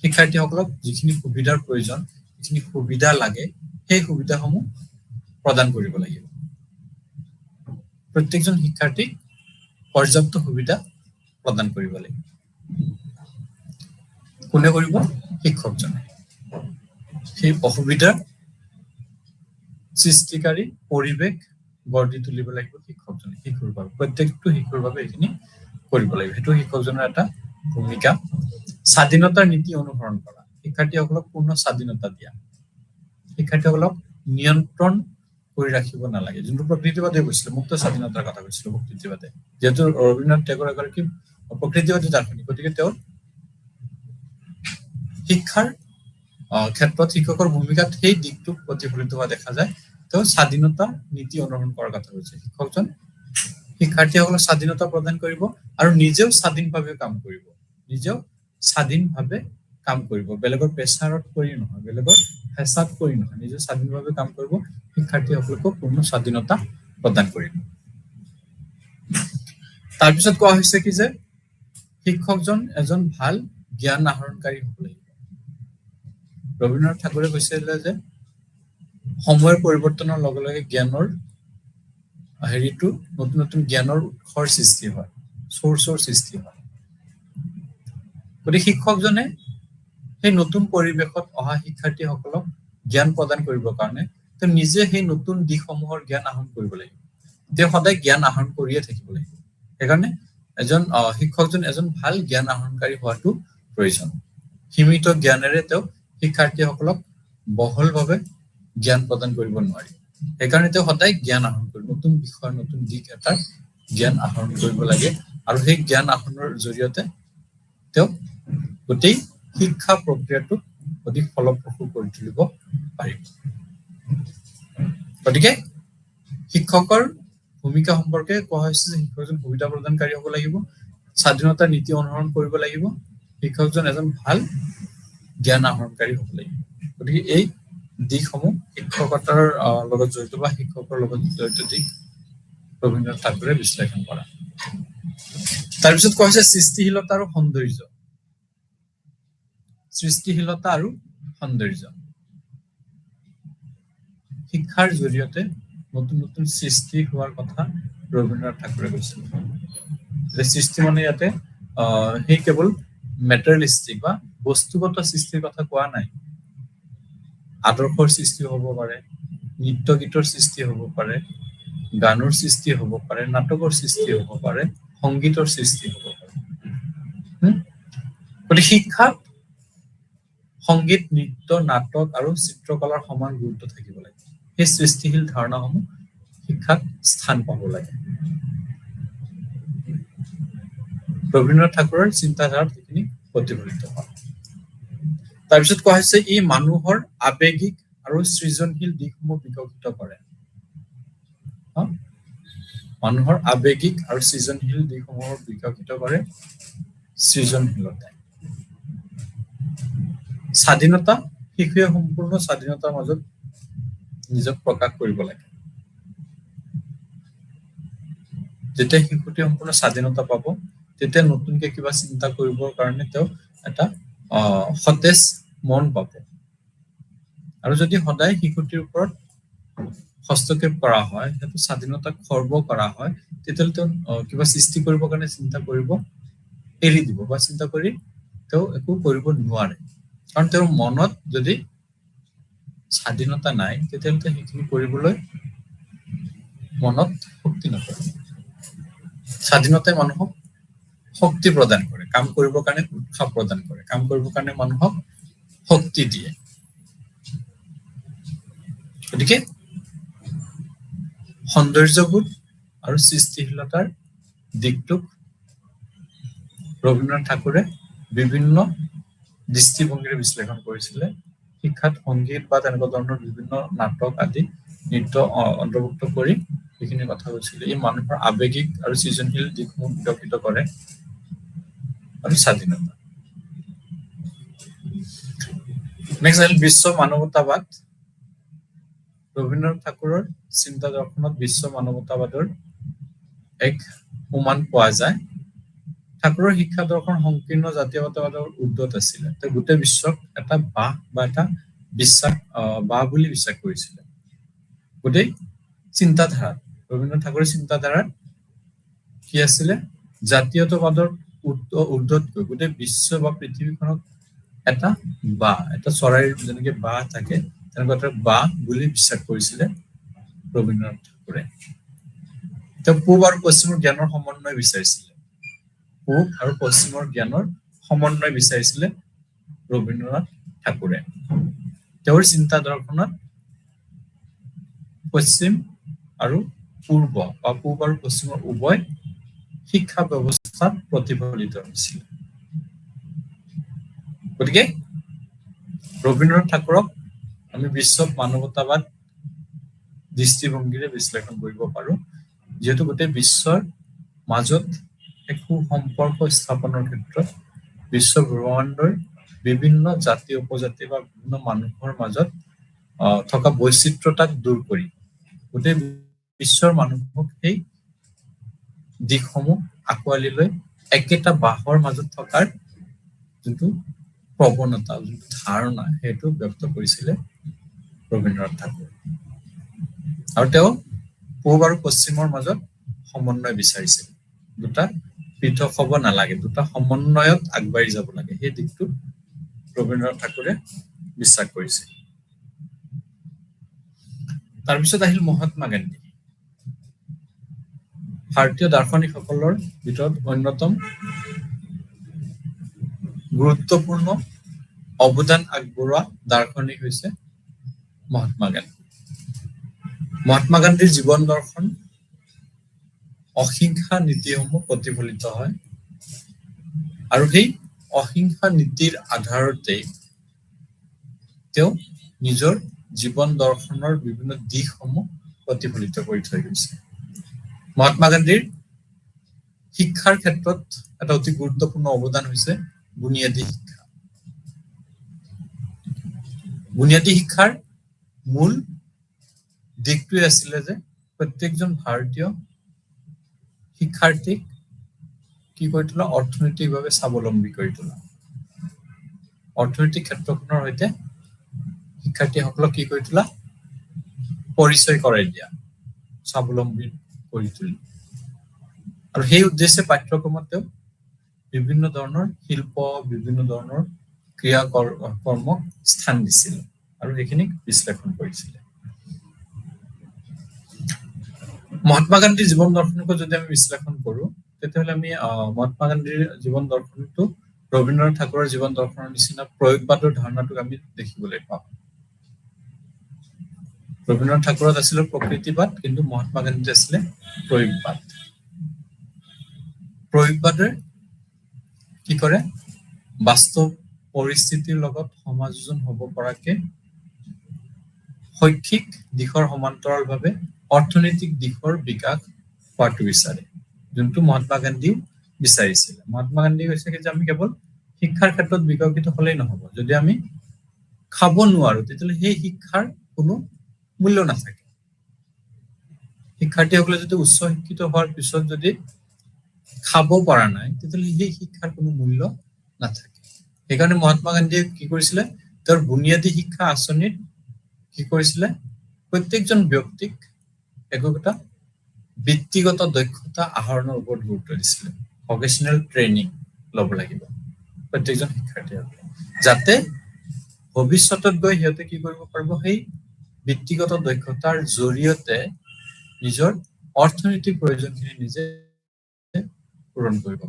শিক্ষাৰ্থীসকলক যিখিনি সুবিধাৰ প্ৰয়োজন, যিখিনি সুবিধা লাগে, সেই সুবিধাসমূহ প্ৰদান কৰিব লাগিব। প্ৰত্যেকজন শিক্ষাৰ্থীক পৰ্যাপ্ত সুবিধা প্ৰদান কৰিব লাগিব। কোনে কৰিব, শিক্ষকজনে। সেই অসুবিধাৰ সৃষ্টিকাৰী পৰিৱেশ গঢ় দি তুলিব লাগিব শিক্ষকজনে, শিশুৰ বাবে, প্ৰত্যেকটো শিশুৰ বাবে এইখিনি কৰিব লাগিব। সেইটো শিক্ষকজনৰ এটা ভূমিকা। স্বাধীনতাৰ নীতি অনুসৰণ কৰা, শিক্ষাৰ্থীসকলক পূৰ্ণ স্বাধীনতা দিয়া, শিক্ষাৰ্থীসকলক নিয়ন্ত্ৰণ কৰি ৰাখিব নালাগে। যোনটো প্ৰকৃতিবাদে কৈছিলে, মুক্ত স্বাধীনতাৰ কথা কৈছিলো প্ৰকৃতিবাদে। যিহেতু ৰবীন্দ্ৰনাথ টেগোৰ এগৰাকী প্ৰকৃতিবাদী দাৰ্শনিক, গতিকে তেওঁৰ শিক্ষাৰ ক্ষেত্ৰত শিক্ষকৰ ভূমিকাত সেই দিশটো প্ৰতিফলিত হোৱা দেখা যায়। তেওঁ স্বাধীনতা নীতি অনুসৰণ কৰাৰ কথা কৈছে। শিক্ষকজন শিক্ষাৰ্থীসকলক স্বাধীনতা প্ৰদান কৰিব আৰু নিজেও স্বাধীনভাৱে কাম কৰিব, বেলেগৰ প্ৰেছাৰত পৰি নহয়, বেলেগৰ হেঁচাত পৰি নহয়, নিজে স্বাধীনভাৱে কাম কৰিব, শিক্ষাৰ্থীসকলকো পূৰ্ণ স্বাধীনতা প্ৰদান কৰিব। তাৰপিছত কোৱা হৈছে কি যে শিক্ষকজন এজন ভাল জ্ঞান আহৰণকাৰী হ'ব লাগিব। ৰবীন্দ্ৰনাথ ঠাকুৰে কৈছিলে যে সময়ৰ পৰিৱৰ্তনৰ লগে লগে জ্ঞানৰ নতুন নতুন জ্ঞানৰ উৎসৰ সৃষ্টি হয়, চ'ৰ্চৰ সৃষ্টি হয়। গতিকে শিক্ষকজনে সেই নতুন পৰিৱেশত অহা শিক্ষাৰ্থীসকলক জ্ঞান প্ৰদান কৰিবৰ কাৰণে তেওঁ নিজে সেই নতুন দিশসমূহৰ জ্ঞান আহৰণ কৰিব লাগিব। তেওঁ সদায় জ্ঞান আহৰণ কৰিয়ে থাকিব লাগিব। সেইকাৰণে শিক্ষকজন এজন ভাল জ্ঞান আহৰণকাৰী হোৱাটো প্ৰয়োজন। সীমিত জ্ঞানেৰে তেওঁ শিক্ষাৰ্থীসকলক বহলভাৱে জ্ঞান প্ৰদান কৰিব নোৱাৰি। সেইকাৰণে তেওঁ সদায় জ্ঞান আহৰণ কৰিব, নতুন বিষয়, নতুন দিশ এটাৰ জ্ঞান আহৰণ কৰিব লাগে, আৰু সেই জ্ঞান আহৰণৰ জৰিয়তে তেওঁ গোটেই শিক্ষা প্ৰক্ৰিয়াটোক অধিক ফলপ্ৰসূ কৰি তুলিব পাৰিব। গতিকে শিক্ষকৰ ভূমিকা সম্পৰ্কে কোৱা হৈছে যে শিক্ষকজন সুবিধা প্ৰদানকাৰী হ'ব লাগিব, স্বাধীনতাৰ নীতি অনুসৰণ কৰিব লাগিব, শিক্ষকজন এজন ভাল জ্ঞান আহৰণকাৰী হ'ব লাগিব। গতিকে এই দিশসমূহ শিক্ষকতাৰ লগত জড়িত বা শিক্ষকৰ লগত জড়িত দিশ ৰবীন্দ্ৰনাথ ঠাকুৰে বিশ্লেষণ কৰা। তাৰপিছত কোৱা হৈছে সৃষ্টিশীলতা আৰু সৌন্দৰ্য। সৃষ্টিশীলতা আৰু সৌন্দৰ্য শিক্ষাৰ জৰিয়তে নতুন নতুন সৃষ্টি হোৱাৰ কথা ৰবীন্দ্ৰনাথ ঠাকুৰে কৈছিল। যে সৃষ্টি মানে ইয়াতে সেই কেৱল মেটেৰিয়েলিষ্টিক বা বস্তুগত সৃষ্টিৰ কথা কোৱা নাই। আদৰ্শৰ সৃষ্টি হ'ব পাৰে, নৃত্য গীতৰ সৃষ্টি হ'ব পাৰে, গানৰ সৃষ্টি হ'ব পাৰে, নাটকৰ সৃষ্টি হ'ব পাৰে, সংগীতৰ সৃষ্টি হ'ব পাৰে। গতিকে শিক্ষাত সংগীত, নৃত্য, নাটক আৰু চিত্ৰকলাৰ সমান গুৰুত্ব থাকিব লাগে। সেই সৃষ্টিশীল ধাৰণাসমূহ শিক্ষাত স্থান পাব লাগে। ৰবীন্দ্ৰনাথ ঠাকুৰৰ চিন্তাধাৰাত সেইখিনি প্ৰতিফলিত হয়। তাৰপিছত কোৱা হৈছে ই মানুহৰ আৱেগিক আৰু সৃজনশীল দিশসমূহ বিকশিত কৰে। মানুহৰ আৱেগিক আৰু সৃজনশীল দিশসমূহ বিকশিত কৰে সৃজনশীলতাই। স্বাধীনতা, শিশুৱে সম্পূৰ্ণ স্বাধীনতাৰ মাজত নিজক প্ৰকাশ কৰিব লাগে। যেতিয়া শিশুটিয়ে সম্পূৰ্ণ স্বাধীনতা পাব, তেতিয়া নতুনকে কিবা চিন্তা কৰিবৰ কাৰণে তেওঁ এটা সতেজ মন পাব। আৰু যদি সদায় শিশুটিৰ ওপৰত হস্তক্ষেপ কৰা হয়, সেইটো স্বাধীনতাক খৰ্ব কৰা হয়, তেতিয়াহ'লে তেওঁ কিবা সৃষ্টি কৰিবৰ কাৰণে চিন্তা কৰিব এৰি দিব বা চিন্তা কৰি তেওঁ একো কৰিব নোৱাৰে। কাৰণ তেওঁৰ মনত যদি স্বাধীনতা নাই, তেতিয়াহ'লে সেইখিনি কৰিবলৈ মনত শক্তি নকৰে। স্বাধীনতাই মানুহক শক্তি প্ৰদান কৰে, কাম কৰিবৰ কাৰণে উৎসাহ প্ৰদান কৰে, কাম কৰিবৰ কাৰণে মানুহক শক্তি দিয়ে। গতিকে সৌন্দৰ্যবোধ আৰু সৃষ্টিশীলতাৰ দিশটোক ৰবীন্দ্ৰনাথ ঠাকুৰে বিভিন্ন দৃষ্টিভংগীৰে বিশ্লেষণ কৰিছিলে। শিক্ষাত সংগীত বা তেনেকুৱা ধৰণৰ বিভিন্ন নাটক আদি নৃত্য অন্তৰ্ভুক্ত কৰি সেইখিনি কথা কৈছিলে। ই মানুহৰ আৱেগিক আৰু সৃজনশীল দিশসমূহ বিকশিত কৰে আৰু স্বাধীনতা। নেক্সট আহিল বিশ্ব মানৱতাবাদ। ৰবীন্দ্ৰনাথ ঠাকুৰৰ চিন্তা দৰ্শনত বিশ্ব মানৱতাবাদৰ এক উমান পোৱা যায়। ঠাকুৰৰ শিক্ষা দৰ্শন সংকীৰ্ণ জাতীয়তাবাদৰ উৰ্ধত আছিলে। তেওঁ গোটেই বিশ্বক এটা বাহ বা এটা বিশ্বাস বাহ বুলি বিশ্বাস কৰিছিলে। গোটেই চিন্তাধাৰা, ৰবীন্দ্ৰনাথ ঠাকুৰৰ চিন্তাধাৰাত কি আছিলে? জাতীয়তাবাদৰ উৰ্ধতকৈ গোটেই বিশ্ব বা পৃথিৱীখনক এটা বাহ, এটা চৰাইৰ যেনেকে বাহ থাকে, তেনেকুৱা এটা বাহ বুলি বিশ্বাস কৰিছিলে ৰবীন্দ্ৰনাথ ঠাকুৰে। তেওঁ পূব আৰু পশ্চিমৰ জ্ঞানৰ সমন্বয় বিচাৰিছিলে। পূব আৰু পশ্চিমৰ জ্ঞানৰ সমন্বয় বিচাৰিছিলে ৰবীন্দ্ৰনাথ ঠাকুৰে। তেওঁৰ চিন্তা দৰ্শনত পশ্চিম আৰু পূৰ্ব বা পূব আৰু পশ্চিমৰ উভয় শিক্ষা ব্যৱস্থাত প্ৰতিফলিত হৈছিল। গতিকে ৰবীন্দ্ৰনাথ ঠাকুৰক আমি বিশ্ব মানৱতাবাদ দৃষ্টিভংগীৰে বিশ্লেষণ কৰিব পাৰো, যিহেতু গোটেই বিশ্বৰ মাজত এক সুসম্পৰ্ক স্থাপনৰ ক্ষেত্ৰত বিশ্ব ব্ৰহ্মাণ্ডৰ বিভিন্ন জাতি উপজাতি বা বিভিন্ন মানুহৰ মাজত থকা বৈচিত্ৰতাক দূৰ কৰি গোটেই বিশ্বৰ মানুহক সেই দিশসমূহ আঁকোৱালি লৈ একেটা বাহৰ মাজত থকাৰ যোনটো প্ৰৱণতা, যোনটো ধাৰণা, সেইটো ব্যক্ত কৰিছিলে ৰবীন্দ্ৰনাথ ঠাকুৰ। আৰু তেওঁ পূব আৰু পশ্চিমৰ মাজত সমন্বয় বিচাৰিছিল। দুটা পৃথক হ'ব নালাগে, দুটা সমন্বয়ত আগবাঢ়ি যাব লাগে, সেই দিশটো ৰবীন্দ্ৰনাথ ঠাকুৰে বিশ্বাস কৰিছিল। তাৰপিছত আহিল মহাত্মা গান্ধী। ভাৰতীয় দাৰ্শনিকসকলৰ ভিতৰত অন্যতম গুৰুত্বপূৰ্ণ অৱদান আগবঢ়োৱা দাৰ্শনিক হৈছে মহাত্মা গান্ধী। মহাত্মা গান্ধীৰ জীৱন দৰ্শন অহিংসা নীতিসমূহ প্ৰতিফলিত হয় আৰু সেই অহিংসা নীতিৰ আধাৰতে তেওঁ নিজৰ জীৱন দৰ্শনৰ বিভিন্ন দিশসমূহ প্ৰতিফলিত কৰি থৈ গৈছে। মহাত্মা গান্ধীৰ শিক্ষাৰ ক্ষেত্ৰত এটা অতি গুৰুত্বপূৰ্ণ অৱদান হৈছে বুনিয়াদী শিক্ষা। বুনিয়াদী শিক্ষাৰ মূল দিকটোৱে আছিলে যে প্ৰত্যেকজন ভাৰতীয় শিক্ষাৰ্থীক কি কৰি তোলা, অৰ্থনৈতিকভাৱে স্বাৱলম্বী কৰি তোলা। অৰ্থনৈতিক ক্ষেত্ৰখনৰ সৈতে শিক্ষাৰ্থীসকলক কি কৰি তোলা, পৰিচয় কৰাই দিয়া, স্বাৱলম্বী কৰি তুলি। আৰু সেই উদ্দেশ্যে পাঠ্যক্ৰমত বিভিন্ন ধৰণৰ শিল্প, বিভিন্ন ধৰণৰ ক্ৰিয়া কৰ্মক স্থান দিছিল আৰু সেইখিনিক বিশ্লেষণ কৰিছিলে। মহাত্মা গান্ধীৰ জীৱন দৰ্শনকো যদি আমি বিশ্লেষণ কৰো, তেতিয়াহ'লে আমি মহাত্মা গান্ধীৰ জীৱন দৰ্শনটো ৰবীন্দ্ৰনাথ ঠাকুৰৰ জীৱন দৰ্শনৰ নিচিনা প্ৰয়োগবাদৰ ধাৰণাটোক আমি দেখিবলৈ পাওঁ। ৰবীন্দ্ৰনাথ ঠাকুৰত আছিলে প্ৰকৃতিবাদ, কিন্তু মহাত্মা গান্ধীত আছিলে প্ৰয়োগবাদ। প্ৰয়োগবাদে কি কৰে, বাস্তৱ পৰিস্থিতিৰ লগত সমাযোজন হ'ব পৰাকে শৈক্ষিক দিশৰ সমান্তৰালভাৱে অৰ্থনৈতিক দিশৰ বিকাশ হোৱাটো বিচাৰে, যোনটো মহাত্মা গান্ধীও বিচাৰিছিলে। মহাত্মা গান্ধী কৈছে যে আমি কেৱল শিক্ষাৰ ক্ষেত্ৰত বিকশিত হলেই নহব, যদি আমি খাব নোৱাৰো তেতিয়াহ'লে সেই শিক্ষাৰ কোনো মূল্য নাথাকে। শিক্ষাৰ্থীসকলে যদি উচ্চ শিক্ষিত হোৱাৰ পিছত যদি খাব পৰা নাই, তেতিয়াহ'লে সেই শিক্ষাৰ কোনো মূল্য নাথাকে। সেইকাৰণে মহাত্মা গান্ধীয়ে কি কৰিছিলে, তেওঁৰ বুনিয়াদী শিক্ষা আঁচনিত কি কৰিছিলে, প্ৰত্যেকজন ব্যক্তিক একোটা বৃত্তিগত দক্ষতা আহৰণৰ ওপৰত গুৰুত্ব দিছিলে। ভকেচনেল ট্ৰেইনিং ল'ব লাগিব প্ৰত্যেকজন শিক্ষাৰ্থীসকলে, যাতে ভৱিষ্যতত গৈ সিহঁতে কি কৰিব পাৰিব, সেই বৃত্তিগত দক্ষতাৰ জৰিয়তে নিজৰ অৰ্থনৈতিক প্ৰয়োজনখিনি নিজে পূৰণ কৰিব।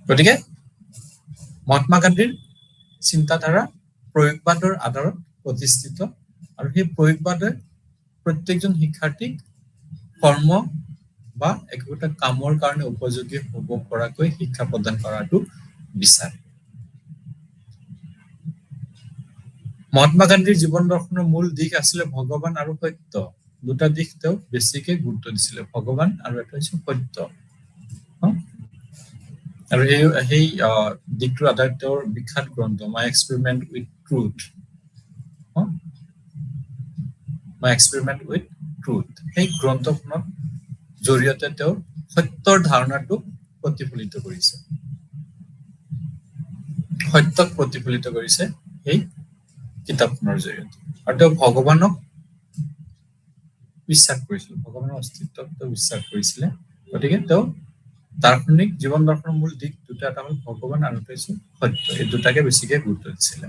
গতিকে মহাত্মা গান্ধীৰ চিন্তাধাৰা প্ৰয়োগবাদৰ আধাৰত প্ৰতিষ্ঠিত, আৰু সেই প্ৰয়োগবাদে প্ৰত্যেকজন শিক্ষাৰ্থীক কৰ্ম বা একোটা কামৰ কাৰণে উপযোগী হ'ব পৰাকৈ শিক্ষা প্ৰদান কৰাটো বিচাৰে। মহাত্মা গান্ধীৰ জীৱন দৰ্শনৰ মূল দিশ আছিলে ভগৱান আৰু সত্য। দুটা দিশ তেওঁ বেছিকে গুৰুত্ব দিছিলে, ভগৱান আৰু এটা হৈছে সত্য। আৰু সেই দিশটোৰ আধাৰত তেওঁৰ বিখ্যাত গ্ৰন্থ my experiment with truth, my experiment with truth, সেই গ্ৰন্থখনৰ জৰিয়তে তেওঁ সত্যৰ ধাৰণাটো প্ৰতিফলিত কৰিছে, সত্যক প্ৰতিফলিত কৰিছে সেই কিতাপখনৰ জৰিয়তে। আৰু তেওঁ ভগৱানক বিশ্বাস কৰিছিল, ভগৱানৰ অস্তিত্বক তেওঁ বিশ্বাস কৰিছিলে। গতিকে তেওঁ দাৰ্শনিক জীৱন দৰ্শনৰ মূল দিশ দুটা, এটা হ'ল ভগৱান আৰু এটা হৈছে সত্য, এই দুটাকে বেছিকে গুৰুত্ব দিছিলে।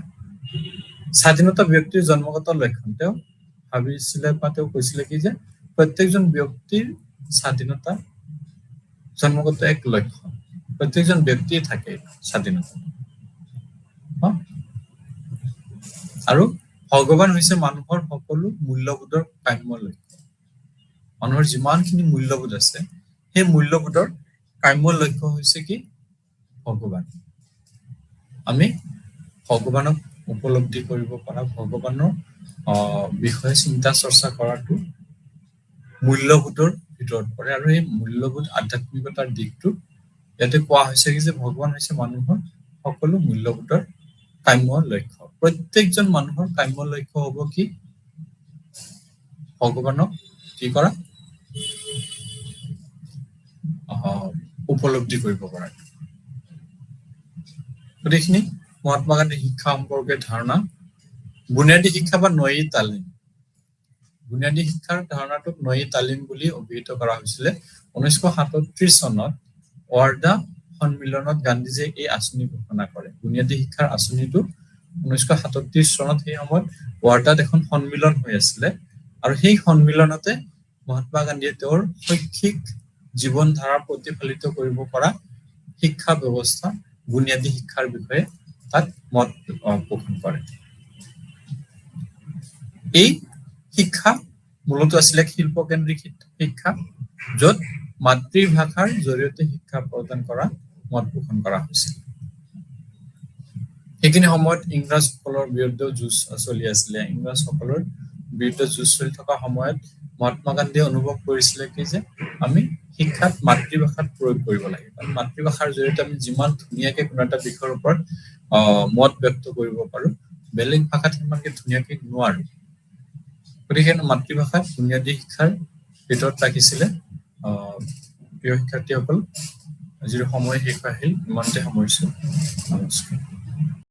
স্বাধীনতা ব্যক্তিৰ জন্মগত লক্ষণ, তেওঁ ভাবিছিলে বা তেওঁ কৈছিলে কি যে প্ৰত্যেকজন ব্যক্তিৰ স্বাধীনতা জন্মগত এক লক্ষণ, প্ৰত্যেকজন ব্যক্তিয়ে থাকে স্বাধীনতা। আৰু ভগৱান হৈছে মানুহৰ সকলো মূল্যবোধৰ কাম্য লক্ষ্য। মানুহৰ যিমানখিনি মূল্যবোধ আছে, সেই মূল্যবোধৰ কাম্য লক্ষ্য হৈছে কি, ভগৱান। আমি ভগৱানক উপলব্ধি কৰিব পৰা, ভগৱানৰ বিষয়ে চিন্তা চৰ্চা কৰাটো মূল্যবোধৰ ভিতৰত পৰে। আৰু এই মূল্যবোধ আধ্যাত্মিকতাৰ দিশটো ইয়াতে কোৱা হৈছে কি যে ভগৱান হৈছে মানুহৰ সকলো মূল্যবোধৰ কাম্য লক্ষ্য। প্ৰত্যেকজন মানুহৰ কাম্য লক্ষ্য হ'ব কি, ভগৱানক কি কৰা, উপলব্ধি কৰিব পৰা। গোটেইখিনি মহাত্মা গান্ধীৰ শিক্ষা সম্পৰ্কে ধাৰণা। বুনিয়াদী শিক্ষা বা নয়ী তালিম, বুনিয়াদী শিক্ষাৰ ধাৰণাটোক নয়ী তালিম বুলি অভিহিত কৰা হৈছিলে 1937 চনত ৱাৰ্ধা সন্মিলনত। গান্ধীজীয়ে এই আঁচনি ঘোষণা কৰে, বুনিয়াদী শিক্ষাৰ আঁচনিটো 1937 চনত। সেই সময়ত ৱাৰ্ধাত এখন সন্মিলন হৈ আছিলে, আৰু সেই সন্মিলনতে মহাত্মা গান্ধীয়ে তেওঁৰ শৈক্ষিক জীৱন ধাৰা প্ৰতিফলিত কৰিব পৰা শিক্ষা ব্যৱস্থা, বুনিয়াদী শিক্ষাৰ বিষয়ে তাত মত পোষণ কৰে। এই শিক্ষা মূলত আছিলে শিল্পকেন্দ্ৰিক শিক্ষা, য'ত মাতৃভাষাৰ জৰিয়তে শিক্ষা প্ৰদান কৰা মত পোষণ কৰা হৈছিল। সেইখিনি সময়ত ইংৰাজসকলৰ বিৰুদ্ধেও যুঁজ চলি আছিলে। ইংৰাজসকলৰ বিৰুদ্ধে যুঁজ চলি থকা সময়ত মহাত্মা গান্ধীয়ে অনুভৱ কৰিছিলে কি যে আমি শিক্ষাত মাতৃভাষাত প্ৰয়োগ কৰিব লাগে, কাৰণ মাতৃভাষাৰ জৰিয়তে আমি যিমান ধুনীয়াকে কোনো এটা বিষয়ৰ ওপৰত মত ব্যক্ত কৰিব পাৰো, বেলেগ ভাষাত সিমানকে ধুনীয়াকে নোৱাৰো। গতিকে মাতৃভাষাত বুনিয়াদী শিক্ষাৰ ভিতৰত ৰাখিছিলে। প্ৰিয় শিক্ষাৰ্থীসকল, আজিৰ সময় শেষ আহিল, ইমানতে সামৰিছো। নমস্কাৰ।